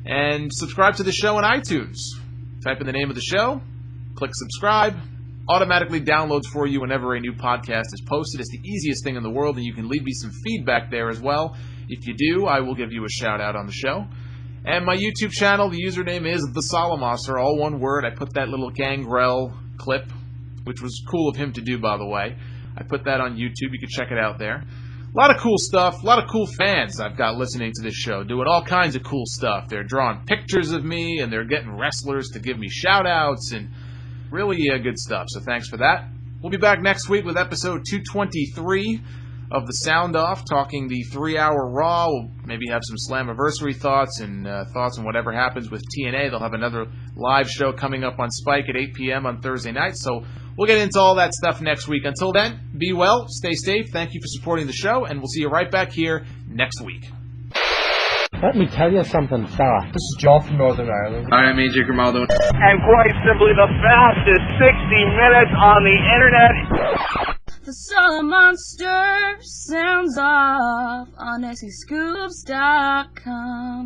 And subscribe to the show on iTunes. Type in the name of the show, click subscribe, automatically downloads for you whenever a new podcast is posted. It's the easiest thing in the world, and you can leave me some feedback there as well. If you do, I will give you a shout-out on the show. And my YouTube channel, the username is The Solomonster, all one word. I put that little Gangrel clip, which was cool of him to do, by the way. I put that on YouTube. You can check it out there. A lot of cool stuff, a lot of cool fans I've got listening to this show, doing all kinds of cool stuff. They're drawing pictures of me, and they're getting wrestlers to give me shout-outs, and really good stuff. So thanks for that. We'll be back next week with episode 223 of the Sound Off, talking the 3-hour Raw. We'll maybe have some Slammiversary thoughts and thoughts on whatever happens with TNA. They'll have another live show coming up on Spike at 8 p.m. on Thursday night. So we'll get into all that stuff next week. Until then, be well, stay safe. Thank you for supporting the show, and we'll see you right back here next week. Let me tell you something, fella. This is Joe from Northern Ireland. Hi, I'm AJ Grimaldo. And quite simply the fastest 60 minutes on the internet. The Solomonster sounds off on SEScoops.com.